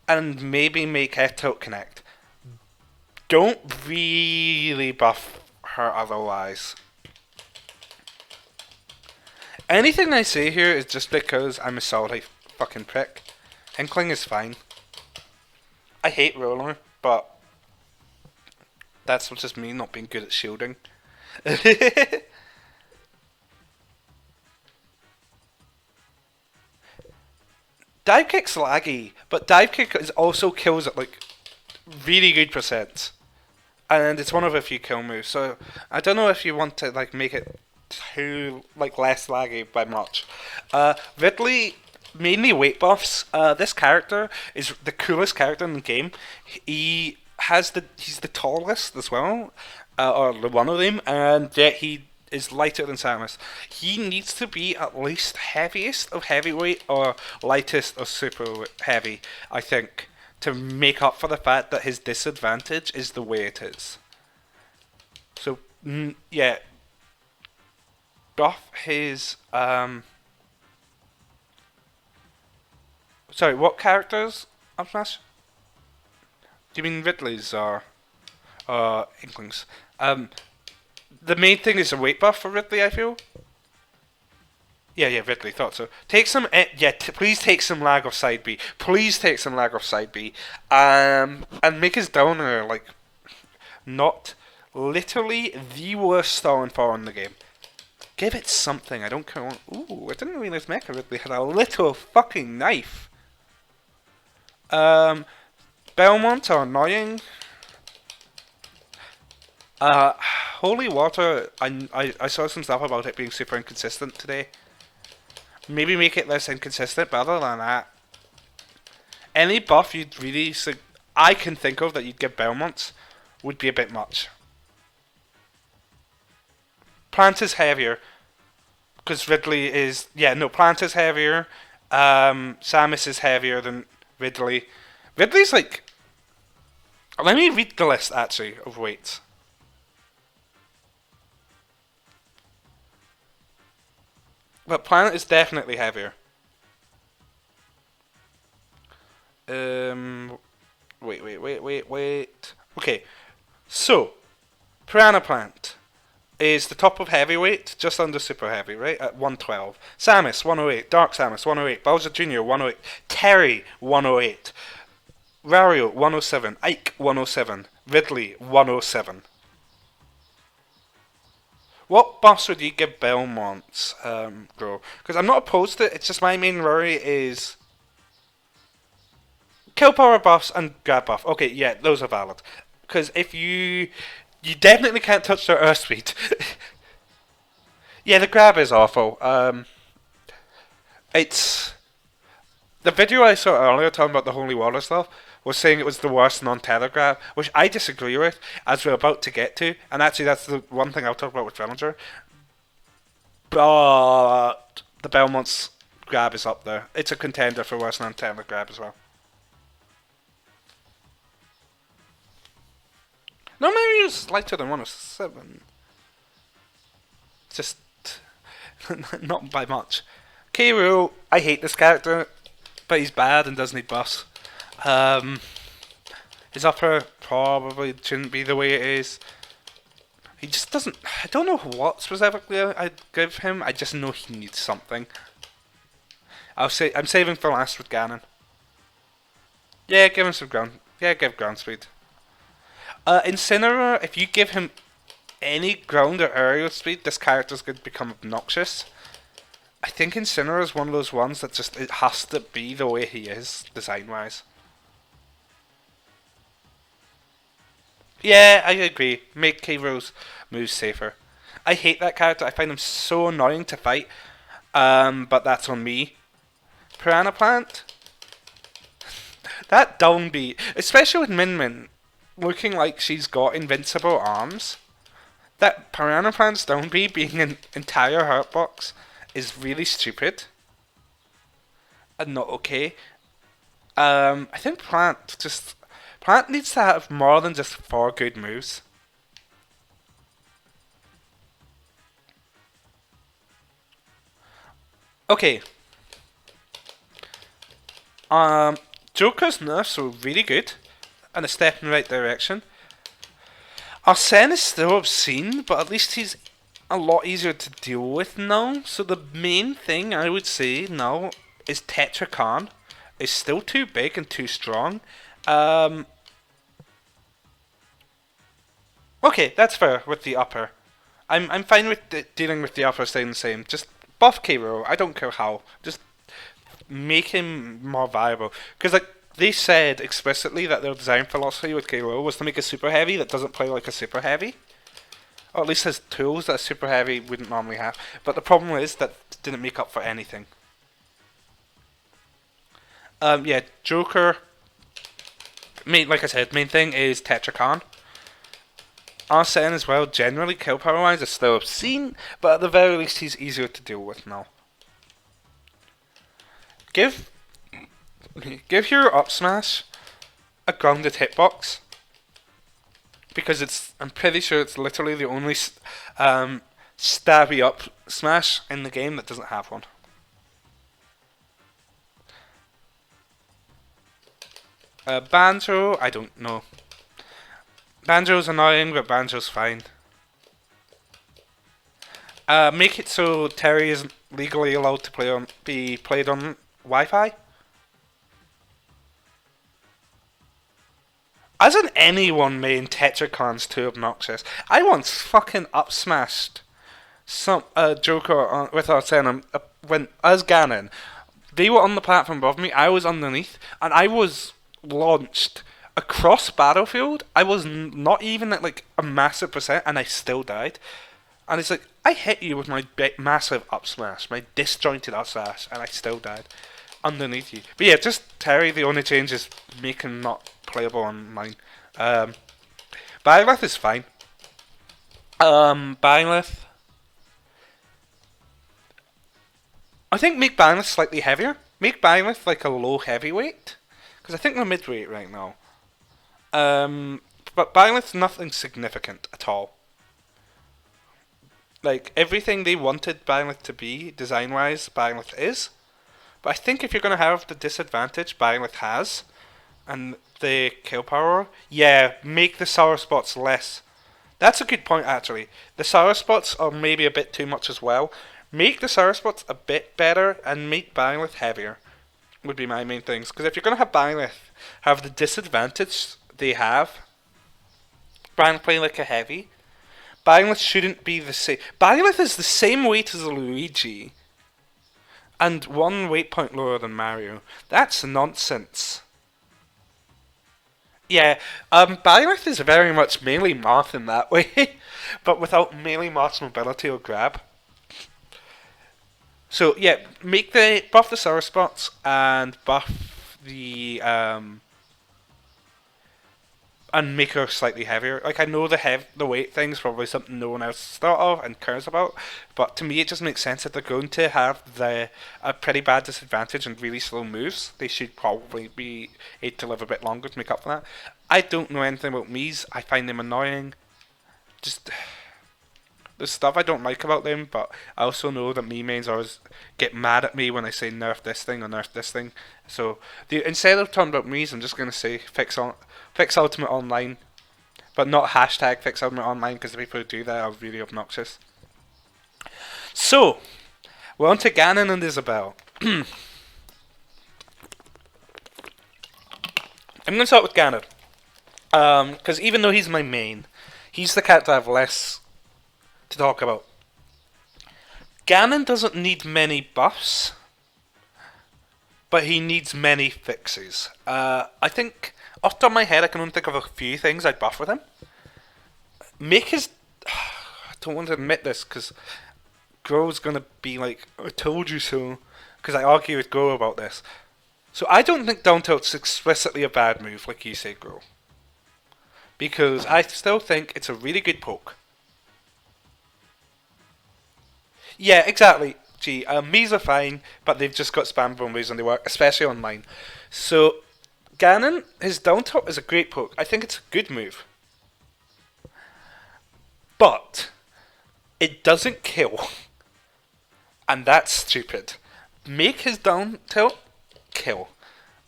And maybe make her tilt connect. Don't really buff her otherwise. Anything I say here is just because I'm a salty fucking prick. Inkling is fine. I hate Roller, but that's just me not being good at shielding. Dive kick's laggy, but dive kick is also kills at like really good percent, and it's one of a few kill moves. So I don't know if you want to like make it too like less laggy by much. Ridley mainly weight buffs. This character is the coolest character in the game. He's the tallest as well, or one of them, and yet he is lighter than Samus. He needs to be at least heaviest of heavyweight or lightest of super heavy, I think, to make up for the fact that his disadvantage is the way it is. So, yeah, buff his. Sorry, what characters? Up smash? Do you mean Ridley's or Inklings? The main thing is a weight buff for Ridley, I feel. Yeah, Ridley thought so. Take some, please take some lag off side B. Please take some lag off side B, and make his downer like not literally the worst stalling for in the game. Give it something. I don't care. Ooh, I didn't realize Mecha Ridley had a little fucking knife. Belmont are annoying. Holy Water, I saw some stuff about it being super inconsistent today. Maybe make it less inconsistent, but other than that, any buff you'd really, I can think of that you'd give Belmont would be a bit much. Plant is heavier, because Ridley is, Plant is heavier, Samus is heavier than Ridley. Ridley's like, let me read the list actually of weights. But Planet is definitely heavier. Wait. Okay, so Piranha Plant, is the top of heavyweight, just under super heavy, right? At 112. Samus, 108. Dark Samus, 108. Bowser Jr., 108. Terry, 108. Wario, 107. Ike, 107. Ridley, 107. What boss would you give Belmont's grow? Because I'm not opposed to it, it's just my main worry is kill power buffs and grab buff. Okay, yeah, those are valid. Because if you definitely can't touch their earth speed. Yeah, the grab is awful. It's the video I saw earlier talking about the holy water stuff was saying it was the worst non-tether grab, which I disagree with, as we're about to get to. And actually, that's the one thing I'll talk about with Challenger. But the Belmont's grab is up there. It's a contender for worst non-tether grab as well. No, maybe it's lighter than 107. Just not by much. K. Rool, I hate this character, but he's bad and does need buffs. Um, his upper probably shouldn't be the way it is. He just doesn't. I don't know what specifically I'd give him. I just know he needs something. I'm saving for last with Ganon. Yeah, give him some ground. Yeah, give ground speed. Incineroar, if you give him any ground or aerial speed, this character's going to become obnoxious. I think Incineroar is one of those ones that just it has to be the way he is, design-wise. Yeah, I agree. Make K-Rool's moves safer. I hate that character. I find him so annoying to fight. But that's on me. Piranha Plant. That down beat, especially with Min Min looking like she's got invincible arms. That Piranha Plant's down B being an entire hurt box is really stupid and not okay. I think Plant needs to have more than just 4 good moves. Okay. Joker's nerfs were really good and a step in the right direction. Arsene is still obscene, but at least he's a lot easier to deal with now. So the main thing I would say now is Tetrakarn is still too big and too strong. Okay, that's fair with the upper. I'm fine with dealing with the upper staying the same. Just buff K. Rool. I don't care how. Just make him more viable. Because like they said explicitly that their design philosophy with K. Rool was to make a super heavy that doesn't play like a super heavy. Or at least has tools that a super heavy wouldn't normally have. But the problem is that it didn't make up for anything. Yeah, Joker. Like I said, main thing is Tetrakarn. Arsene as well, generally kill power wise, is still obscene, but at the very least he's easier to deal with now. Give your up smash a grounded hitbox, because I'm pretty sure it's literally the only stabby up smash in the game that doesn't have one. Banjo, I don't know. Banjo's annoying, but Banjo's fine. Make it so Terry isn't legally allowed to be played on Wi-Fi. Hasn't anyone made Tetrakarns too obnoxious? I once fucking up smashed some Joker with Arsene when as Ganon. They were on the platform above me. I was underneath, and I was launched across battlefield. I was not even at like a massive percent, and I still died. And it's like I hit you with my massive up smash, my disjointed up smash, and I still died underneath you. But yeah, just Terry. The only change is making him not playable online. Byleth is fine. Byleth. I think make Byleth slightly heavier. Make Byleth like a low heavyweight, because I think they're midweight right now. But Byleth's nothing significant at all. Like, everything they wanted Byleth to be, design-wise, Byleth is. But I think if you're going to have the disadvantage Byleth has, and the kill power, yeah, make the sour spots less That's a good point, actually. The sour spots are maybe a bit too much as well. Make the sour spots a bit better and make Byleth heavier, would be my main things. Because if you're going to have Byleth have the disadvantage they have, Byleth playing like a heavy, Byleth shouldn't be the same. Byleth is the same weight as Luigi and 1 weight point lower than Mario. That's nonsense. Yeah, Byleth is very much melee Marth in that way, but without melee Marth's mobility or grab. So yeah, make the buff the sour spots and buff the and make her slightly heavier. Like I know the weight thing's probably something no one else thought of and cares about, but to me it just makes sense that they're going to have the a pretty bad disadvantage and really slow moves. They should probably be able to live a bit longer to make up for that. I don't know anything about Mii's. I find them annoying. Just there's stuff I don't like about them, but I also know that Mii mains always get mad at me when I say nerf this thing or nerf this thing. So instead of talking about Mii's, I'm just gonna say fix Ultimate Online, but not hashtag fix Ultimate Online because the people who do that are really obnoxious. So we're on to Ganon and Isabelle. I'm gonna start with Ganon, because even though he's my main, he's the character I have less to talk about. Ganon doesn't need many buffs, but he needs many fixes. I think, off the top of my head, I can only think of a few things I'd buff with him. Make his... I don't want to admit this, because Gro's going to be like, I told you so, because I argue with Gro about this. So I don't think down tilt's explicitly a bad move, like you say, Gro. Because I still think it's a really good poke. Yeah, exactly. Gee, Mii's are fine, but they've just got spam moves and they work, especially online. So, Ganon, his down tilt is a great poke. I think it's a good move. But, it doesn't kill. And that's stupid. Make his down tilt kill.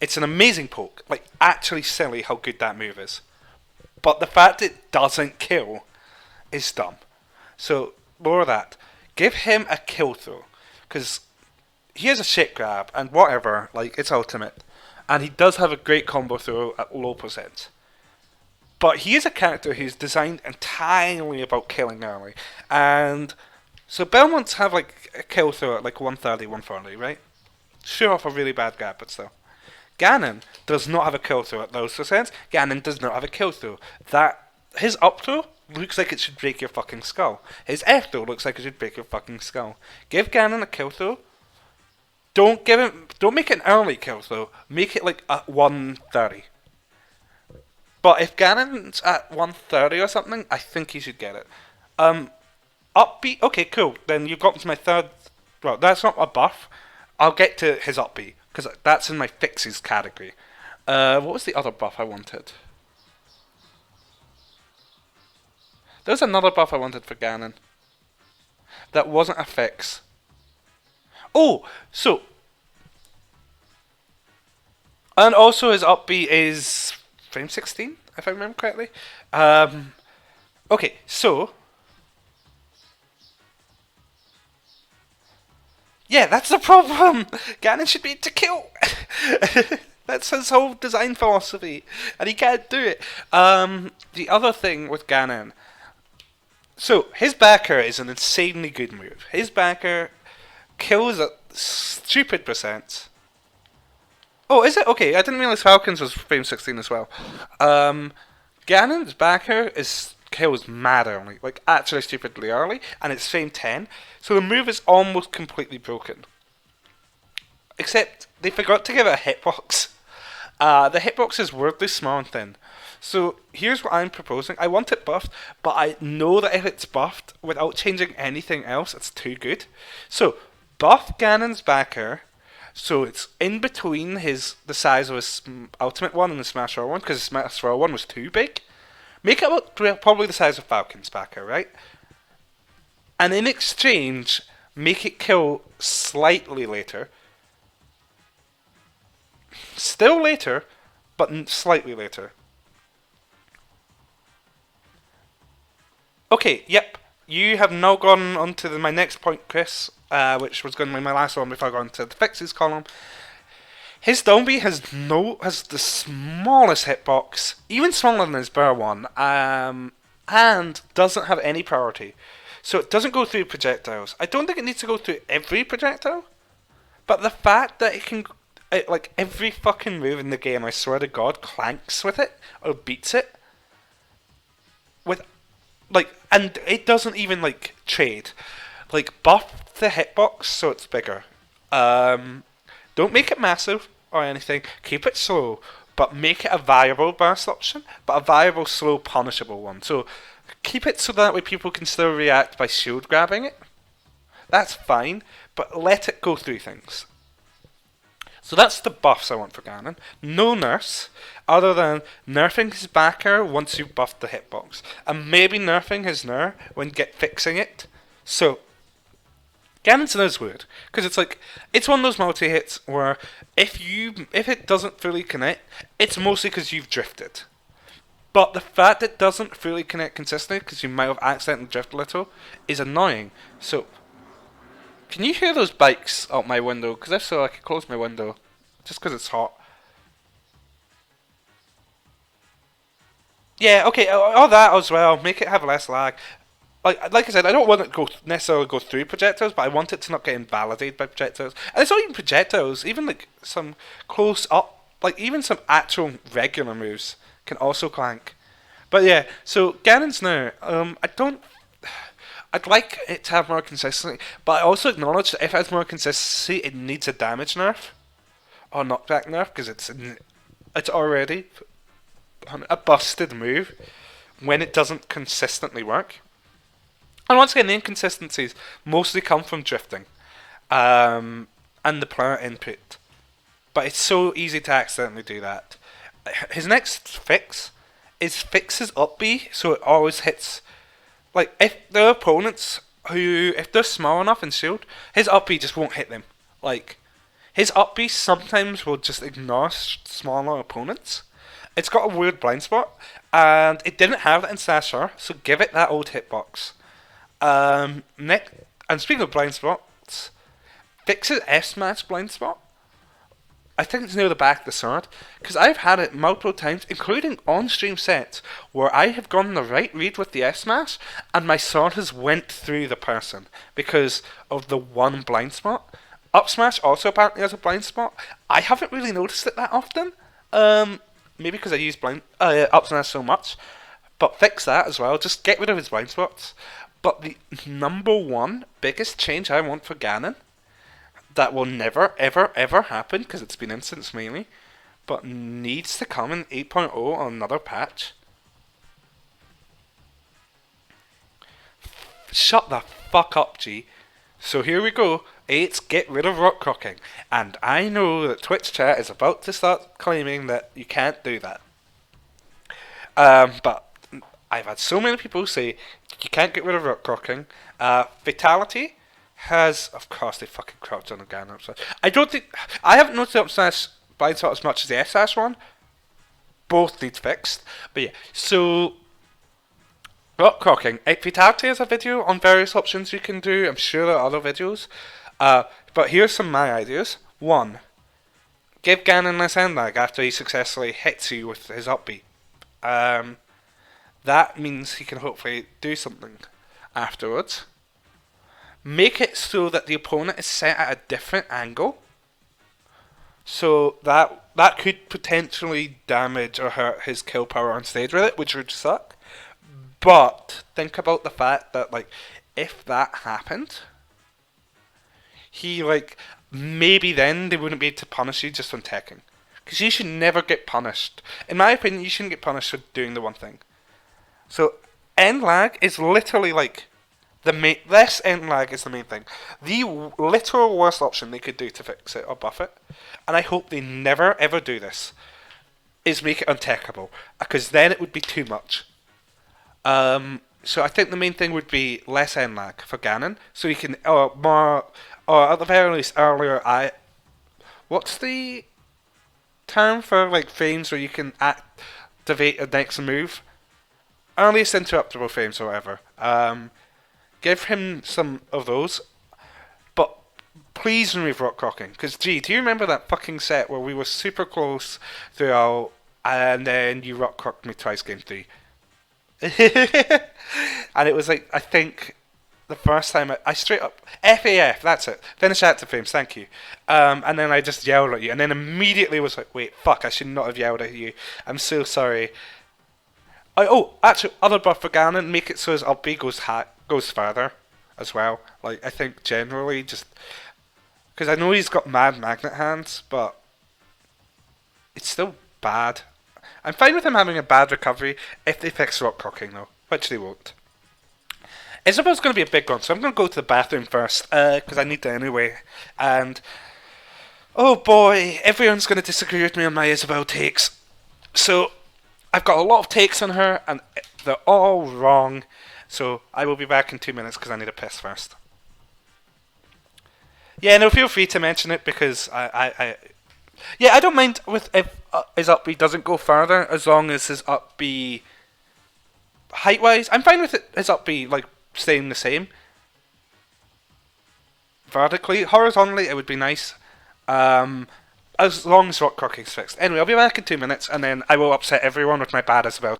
It's an amazing poke. Like, actually silly how good that move is. But the fact it doesn't kill is dumb. So, more of that. Give him a kill throw, because he has a shit grab and whatever, like it's ultimate, and he does have a great combo throw at low percent. But he is a character who's designed entirely about killing early, and so Belmonts have like a kill throw at like 130, 140, right? Sure off a really bad grab, but still. Ganon does not have a kill throw at those percents. Ganon does not have a kill throw. His up throw looks like it should break your fucking skull. His F throw looks like it should break your fucking skull. Give Ganon a kill throw. Don't make it an early kill throw. Make it like at 130. But if Ganon's at 130 or something, I think he should get it. Upbeat. Okay, cool. Then you've gotten to my third. Well, that's not a buff. I'll get to his upbeat because that's in my fixes category. What was the other buff I wanted? There was another buff I wanted for Ganon. That wasn't a fix. Oh, so. And also his upbeat is frame 16, if I remember correctly. Okay, so. Yeah, that's the problem! Ganon should be to kill! That's his whole design philosophy. And he can't do it. The other thing with Ganon. So, his backer is an insanely good move. His backer kills at stupid percent. Oh, is it? Okay, I didn't realize Falcons was frame 16 as well. Ganon's backer kills mad early. Like, actually stupidly early. And it's frame 10. So the move is almost completely broken. Except, they forgot to give it a hitbox. The hitbox is weirdly small and thin. So here's what I'm proposing. I want it buffed, but I know that if it's buffed without changing anything else, it's too good. So buff Ganon's backer, so it's in between the size of his ultimate one and the Smash Roll one, because the Smash Roll one was too big. Make it probably the size of Falcon's backer, right? And in exchange, make it kill slightly later. Still later, but slightly later. Okay, yep. You have now gone on to my next point, Chris, which was going to be my last one before I got into the fixes column. His Dombey has the smallest hitbox, even smaller than his Burr one, and doesn't have any priority. So it doesn't go through projectiles. I don't think it needs to go through every projectile, but the fact that like every fucking move in the game, I swear to God, clanks with it or beats it with and it doesn't even like trade. Like buff the hitbox so it's bigger. Don't make it massive or anything. Keep it slow, but make it a viable burst option, but a viable, slow, punishable one. So keep it so that way people can still react by shield grabbing it. That's fine, but let it go through things. So that's the buffs I want for Ganon. No nurse, other than nerfing his backer once you've buffed the hitbox, and maybe nerfing his Nair when fixing it. So Ganon's Nair is weird because it's one of those multi hits where if it doesn't fully connect, it's mostly because you've drifted. But the fact it doesn't fully connect consistently because you might have accidentally drifted a little is annoying. So can you hear those bikes out my window? Because if so, I can close my window. Just because it's hot. Yeah, okay, all that as well. Make it have less lag. Like I said, I don't want it to necessarily go through projectiles, but I want it to not get invalidated by projectiles. And it's not even projectiles, even like some close up, like even some actual regular moves can also clank. But yeah, so Ganon's now, I'd like it to have more consistency, but I also acknowledge that if it has more consistency, it needs a damage nerf or knockback nerf because it's already a busted move when it doesn't consistently work. And once again, the inconsistencies mostly come from drifting and the player input. But it's so easy to accidentally do that. His next fix is fix his up B so it always hits. Like, if there are opponents if they're small enough in shield, his up B just won't hit them. Like, his up B sometimes will just ignore smaller opponents. It's got a weird blind spot, and it didn't have it in Sasha, so give it that old hitbox. Next, and speaking of blind spots, fix his S smash blind spot. I think it's near the back of the sword, because I've had it multiple times, including on-stream sets, where I have gone the right read with the S smash, and my sword has went through the person because of the one blind spot. Up smash also apparently has a blind spot. I haven't really noticed it that often. Maybe because I use up smash so much, but fix that as well. Just get rid of his blind spots. But the number one biggest change I want for Ganon that will never, ever, ever happen because it's been in since melee, but needs to come in 8.0 on another patch. Shut the fuck up, G. So here we go. It's get rid of rock crocking. And I know that Twitch chat is about to start claiming that you can't do that. But I've had so many people say you can't get rid of rock crocking. Fatality has, of course, they fucking crouched on the Ganon upside. I haven't noticed the upside blind spot as much as the S one. Both need fixed. But yeah, so rock crocking. Fatality has a video on various options you can do. I'm sure there are other videos. But here's some of my ideas. 1. Give Ganon less end lag after he successfully hits you with his up B. That means he can hopefully do something afterwards. Make it so that the opponent is set at a different angle. So that could potentially damage or hurt his kill power on stage with it, which would suck. But think about the fact that if that happened, he maybe then they wouldn't be able to punish you just on teching. Because you should never get punished. In my opinion, you shouldn't get punished for doing the one thing. So end lag is literally less end lag is the main thing. The literal worst option they could do to fix it or buff it, and I hope they never ever do this, is make it untechable. Because then it would be too much. So I think the main thing would be less end lag for Ganon, so you can or at the very least earlier. What's the term for frames where you can activate a next move? Earliest interruptible frames or whatever. Give him some of those, but please remove rock crocking. Because, gee, do you remember that fucking set where we were super close throughout, and then you rock crocked me twice game 3? And it was like, I think the first time I straight up FAF, that's it. Finish active frames, thank you. And then I just yelled at you, and then immediately was like, wait, fuck, I should not have yelled at you. I'm so sorry. Actually, other buff for Ganon, make it so his up B goes further as well. Like, I think generally just because I know he's got mad magnet hands, but it's still bad. I'm fine with him having a bad recovery if they fix rock cocking though, which they won't. Isabel's going to be a big one, so I'm going to go to the bathroom first because I need to anyway. And oh boy, everyone's going to disagree with me on my Isabel takes. So I've got a lot of takes on her, and they're all wrong. So I will be back in 2 minutes because I need a piss first. Yeah, no, feel free to mention it because I don't mind with if his up B doesn't go further as long as his up B height wise. I'm fine with his up B like staying the same. Vertically, horizontally, it would be nice. As long as rock crocking's fixed. Anyway, I'll be back in 2 minutes, and then I will upset everyone with my bad Isabel.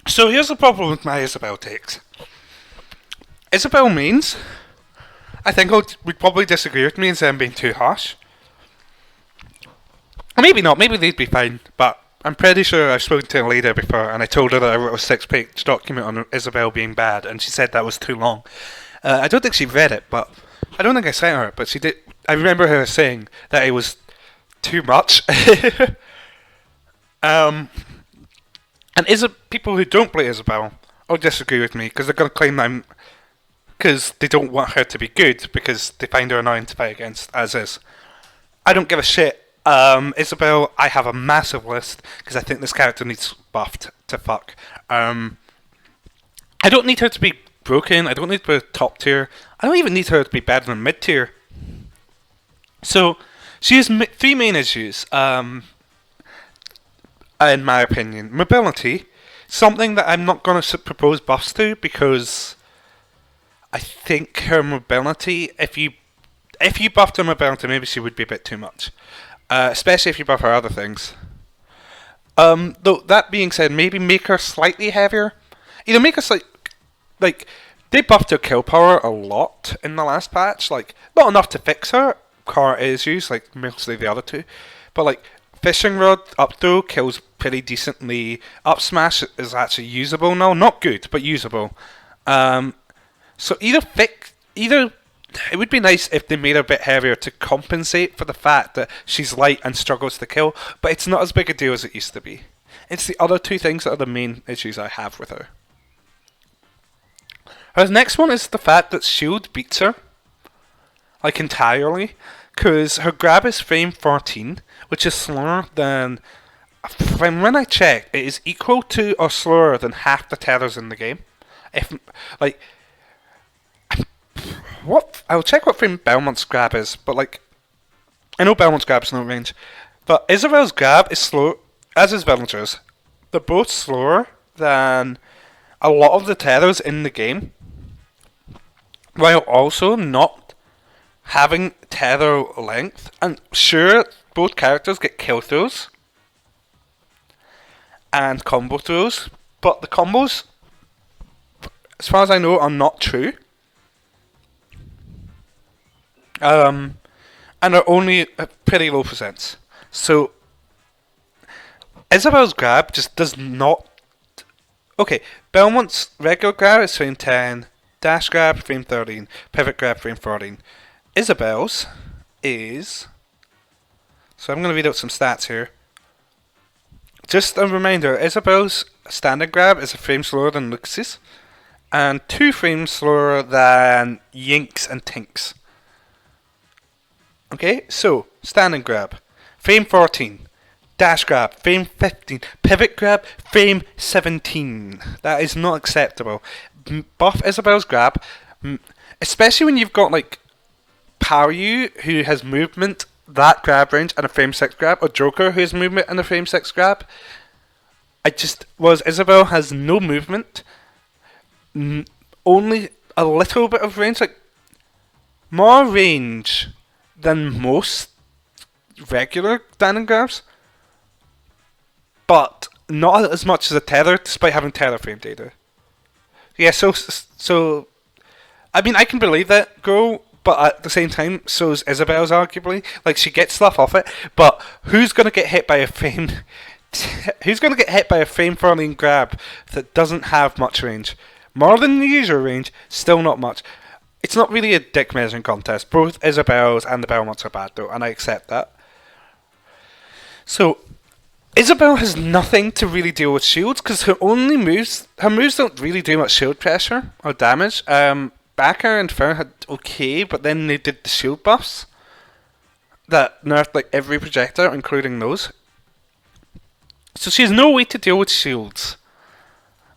So here's the problem with my Isabel takes. Isabel means, I think would probably disagree with me and say I'm being too harsh. Or maybe not, maybe they'd be fine, but I'm pretty sure I've spoken to a lady before and I told her that I wrote a 6-page document on Isabel being bad and she said that was too long. I don't think she read it, but I don't think I sent her, but she did. I remember her saying that it was too much. And people who don't play Isabel will disagree with me because they're going to claim I'm because they don't want her to be good because they find her annoying to fight against as is. I don't give a shit. Isabel, I have a massive list because I think this character needs buffed to fuck. I don't need her to be broken. I don't need her to be top tier. I don't even need her to be better than mid tier. So she has three main issues, in my opinion. Mobility, something that I'm not going to propose buffs to because I think her mobility, if you buffed her mobility, maybe she would be a bit too much. Especially if you buff her other things. Though that being said, maybe make her slightly heavier. Either make her like they buffed her kill power a lot in the last patch. Like not enough to fix her car issues, like mostly the other two, but like fishing rod up throw kills pretty decently. Up smash is actually usable now, not good, but usable. So either it would be nice if they made her a bit heavier to compensate for the fact that she's light and struggles to kill, but it's not as big a deal as it used to be. It's the other two things that are the main issues I have with her. Her next one is the fact that shield beats her, like entirely, because her grab is frame 14, which is slower than. From when I checked, it is equal to or slower than half the tethers in the game. If like. What? I'll check what frame Belmont's grab is, but like, I know Belmont's grab is no range, but Isabel's grab is slow, as is Villager's. They're both slower than a lot of the tethers in the game, while also not having tether length. And sure, both characters get kill throws and combo throws, but the combos, as far as I know, are not true. And are only at pretty low percents. So Isabel's grab just does not. Okay, Belmont's regular grab is frame 10, dash grab frame 13, pivot grab frame 14. Isabel's is. So I'm going to read out some stats here. Just a reminder: Isabel's standard grab is a frame slower than Lux's, and 2 frames slower than Yink's and Tink's. Okay, so standing grab, frame 14, dash grab, frame 15, pivot grab, frame 17. That is not acceptable. Buff Isabel's grab, especially when you've got like Paryu, who has movement, that grab range, and a frame 6 grab, or Joker, who has movement and a frame 6 grab. Isabel has no movement, only a little bit of range, like more range than most regular standing grabs, but not as much as a tether, despite having tether frame data. Yeah, so I mean, I can believe that girl, but at the same time, so's Isabel's arguably. Like, she gets stuff off it, but who's gonna get hit by a frame? Who's gonna get hit by a frame 14 grab that doesn't have much range? More than the usual range, still not much. It's not really a dick measuring contest. Both Isabel's and the Belmonts are bad though, and I accept that. So, Isabel has nothing to really deal with shields because her moves don't really do much shield pressure or damage. Backer and Fern had okay, but then they did the shield buffs that nerfed like every projector, including those. So she has no way to deal with shields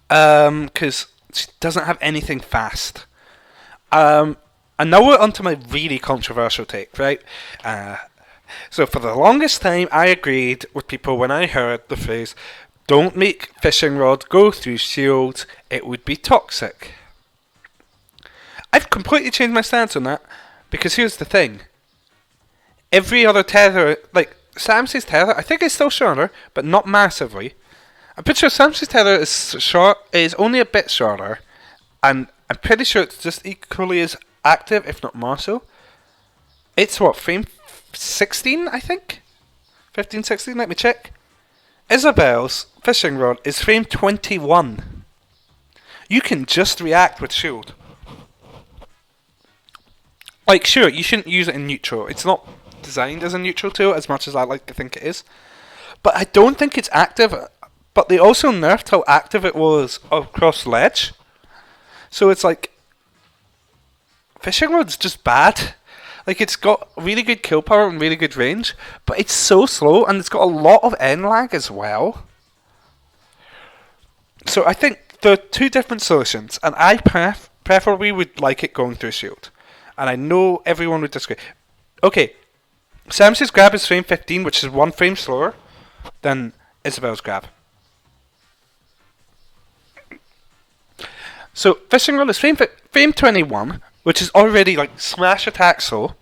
because she doesn't have anything fast. And now we're onto my really controversial take, right? So for the longest time, I agreed with people when I heard the phrase, "Don't make fishing rod go through shields, it would be toxic." I've completely changed my stance on that, because here's the thing. Every other tether, like Samsey's tether, I think it's still shorter, but not massively. I'm pretty sure Samsey's tether is only a bit shorter, and I'm pretty sure it's just equally as active, if not more so. It's what, frame 16, I think? 15, 16, let me check. Isabel's fishing rod is frame 21. You can just react with shield. Like, sure, you shouldn't use it in neutral. It's not designed as a neutral tool as much as I like to think it is. But I don't think it's active. But they also nerfed how active it was across ledge. So it's like, fishing rod's just bad. Like, it's got really good kill power and really good range, but it's so slow, and it's got a lot of end lag as well. So I think there are two different solutions, and I preferably would like it going through shield. And I know everyone would disagree. Okay, Samus's grab is frame 15, which is 1 frame slower than Isabel's grab. So fishing rod is frame 21, which is already like smash attack slow.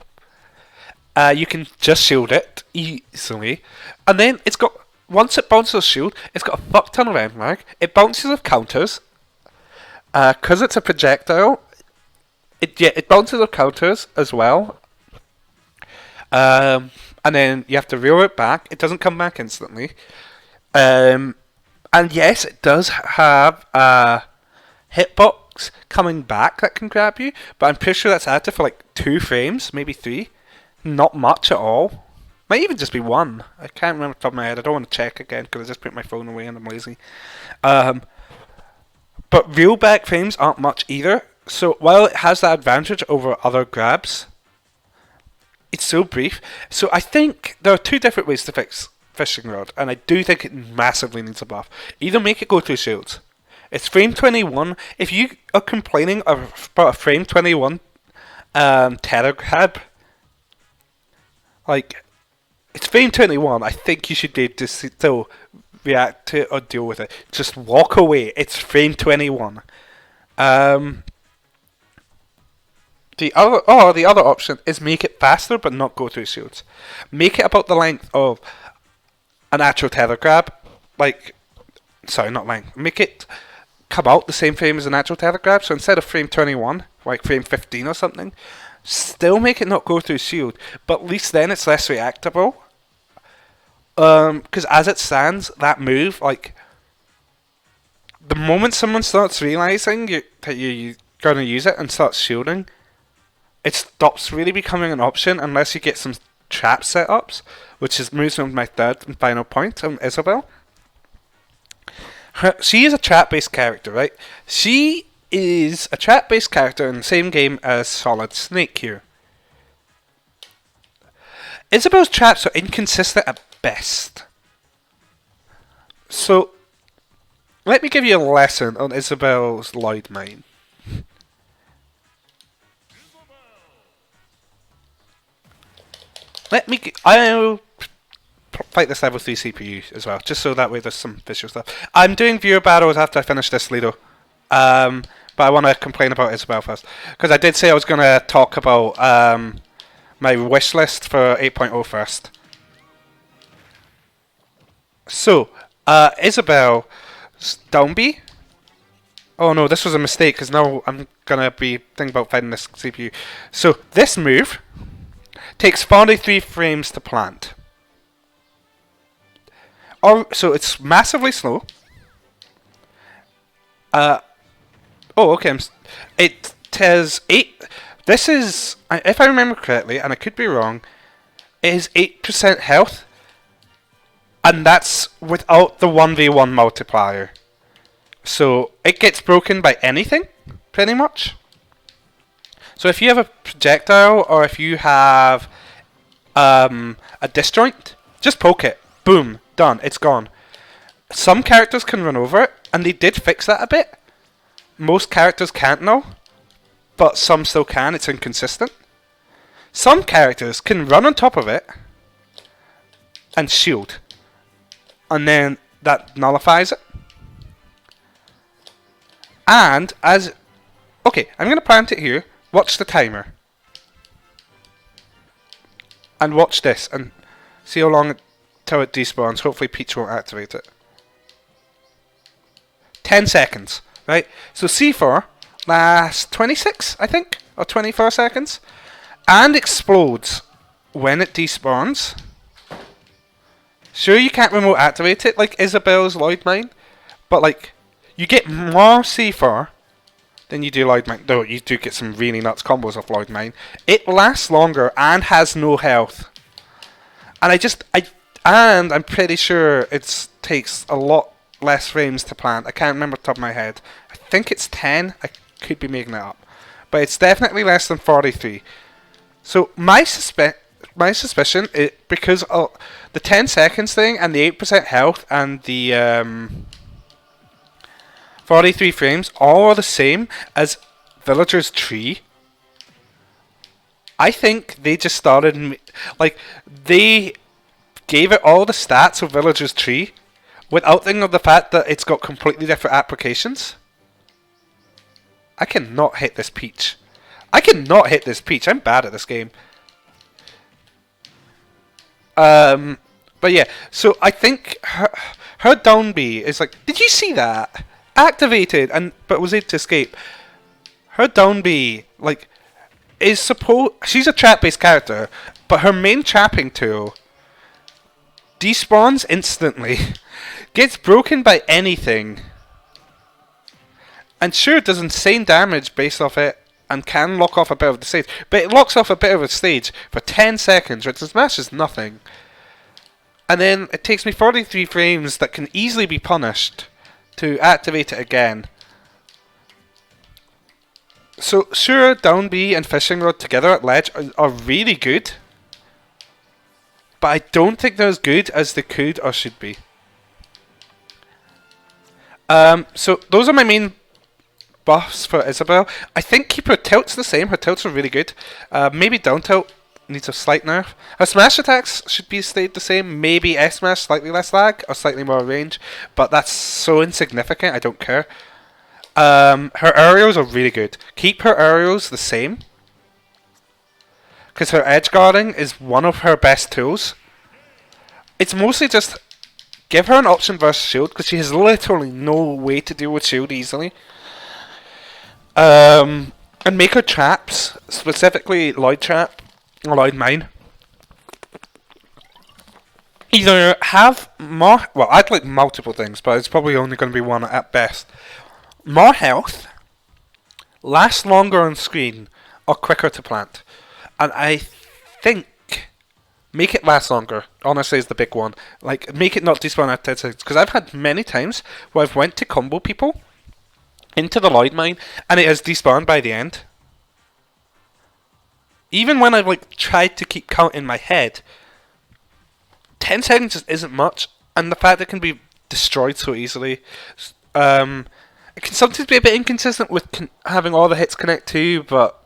You can just shield it easily, and then it's got, once it bounces shield, it's got a fuck ton of mag. It bounces with counters, because it's a projectile. It bounces with counters as well. And then you have to reel it back. It doesn't come back instantly. And yes, it does have a hitbox coming back that can grab you, but I'm pretty sure that's active for like 2 frames, maybe 3. Not much at all. Might even just be 1. I can't remember off the top of my head. I don't want to check again because I just put my phone away and I'm lazy. But reel back frames aren't much either. So while it has that advantage over other grabs, it's so brief. So I think there are 2 different ways to fix fishing rod, and I do think it massively needs a buff. Either make it go through shields. It's frame 21. If you are complaining about a frame 21 tether grab, like, it's frame 21, I think you should be able to still react to it or deal with it. Just walk away. It's frame 21. The other option is make it faster but not go through shields. Make it about the length of an actual tether grab. Not length. Make it come out the same frame as an actual tether grab. So instead of frame 21, like frame 15 or something, still make it not go through shield. But at least then it's less reactable. Because as it stands, that move, like, the moment someone starts realizing that you're going to use it and starts shielding, it stops really becoming an option unless you get some trap setups, which moves me on my third and final point on Isabel. She is a trap-based character, right? She is a trap-based character in the same game as Solid Snake here. Isabel's traps are inconsistent at best. So, let me give you a lesson on Isabel's Lloyd Mine. I'll fight this level 3 CPU as well, just so that way there's some visual stuff. I'm doing viewer battles after I finish this, Lido. But I want to complain about Isabel first. Because I did say I was going to talk about my wish list for 8.0 first. So, Isabel Downby. Oh no, this was a mistake because now I'm going to be thinking about fighting this CPU. So, this move takes 43 frames to plant. So it's massively slow. Okay. It has 8. This is, if I remember correctly, and I could be wrong, it is 8% health, and that's without the 1v1 multiplier. So it gets broken by anything, pretty much. So if you have a projectile, or if you have a disjoint, just poke it. Boom. Done. It's gone. Some characters can run over it, and they did fix that a bit. Most characters can't now, but some still can. It's inconsistent. Some characters can run on top of it and shield, and then that nullifies it. And okay, I'm going to plant it here. Watch the timer. And watch this, and see how long till it despawns. Hopefully Peach won't activate it. 10 seconds, right? So C4 lasts 26, I think, or 24 seconds, and explodes when it despawns. Sure, you can't remote activate it like Isabel's Lloyd Mine, but like, you get more C4 than you do Lloyd Mine. Though you do get some really nuts combos of Lloyd Mine. It lasts longer and has no health. And I'm pretty sure it takes a lot less frames to plant. I can't remember off the top of my head. I think it's 10. I could be making it up. But it's definitely less than 43. So my suspicion, because of the 10 seconds thing and the 8% health and the 43 frames all are the same as Villager's Tree. I think they just started like they gave it all the stats of Villager's Tree without thinking of the fact that it's got completely different applications. I cannot hit this peach. I cannot hit this peach. I'm bad at this game. But yeah, so I think her down B is like, did you see that? Activated and but was able to escape. Her down B like is supposed she's a trap based character, but her main trapping tool despawns instantly, gets broken by anything, and sure does insane damage based off it and can lock off a bit of the stage, but it locks off a bit of a stage for 10 seconds, which smashes nothing. And then it takes me 43 frames that can easily be punished to activate it again. So sure, down B and fishing rod together at ledge are really good, but I don't think they're as good as they could or should be. So those are my main buffs for Isabel. I think keep her tilts the same. Her tilts are really good. Maybe down tilt needs a slight nerf. Her smash attacks should be stayed the same. Maybe S smash slightly less lag or slightly more range, but that's so insignificant. I don't care. Her aerials are really good. Keep her aerials the same, because her edge guarding is one of her best tools. It's mostly just give her an option versus shield, because she has literally no way to deal with shield easily. And make her traps, specifically Lloyd Trap or Lloyd Mine. Either have more, well, I'd like multiple things, but it's probably only going to be one at best. More health, last longer on screen, or quicker to plant. And I think make it last longer, honestly, is the big one. Like, make it not despawn at 10 seconds. Because I've had many times where I've went to combo people into the Lloyd Mine, and it has despawned by the end. Even when I've like tried to keep count in my head, 10 seconds just isn't much, and the fact it can be destroyed so easily. It can sometimes be a bit inconsistent with having all the hits connect too, but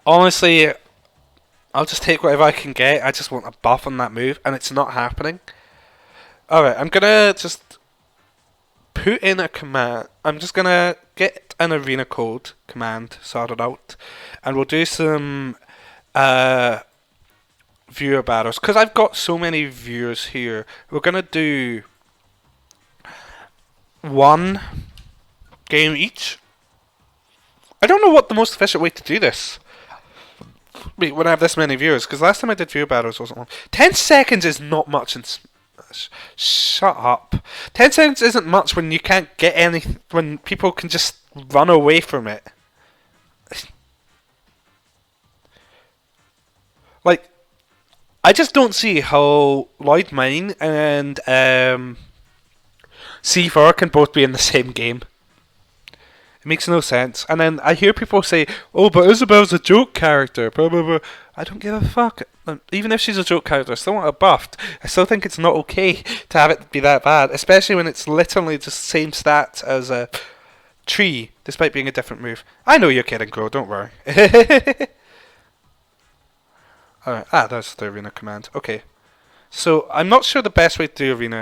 honestly, I'll just take whatever I can get. I just want a buff on that move, and it's not happening. Alright, I'm gonna just put in a command. I'm just gonna get an arena code command sorted out, and we'll do some viewer battles, because I've got so many viewers here. We're gonna do one game each. I don't know what the most efficient way to do this. Wait, when I have this many viewers, because last time I did viewer battles wasn't long. 10 seconds is not much in shut up. 10 seconds isn't much when you can't get any, when people can just run away from it. Like, I just don't see how Lloyd Mine and C4 can both be in the same game. It makes no sense. And then I hear people say, oh, but Isabel's a joke character, blah blah blah. I don't give a fuck. Even if she's a joke character, I still want her buffed. I still think it's not okay to have it be that bad, especially when it's literally just the same stats as a tree, despite being a different move. I know you're kidding, Crow, don't worry. Alright, that's the arena command. Okay. So, I'm not sure the best way to do arena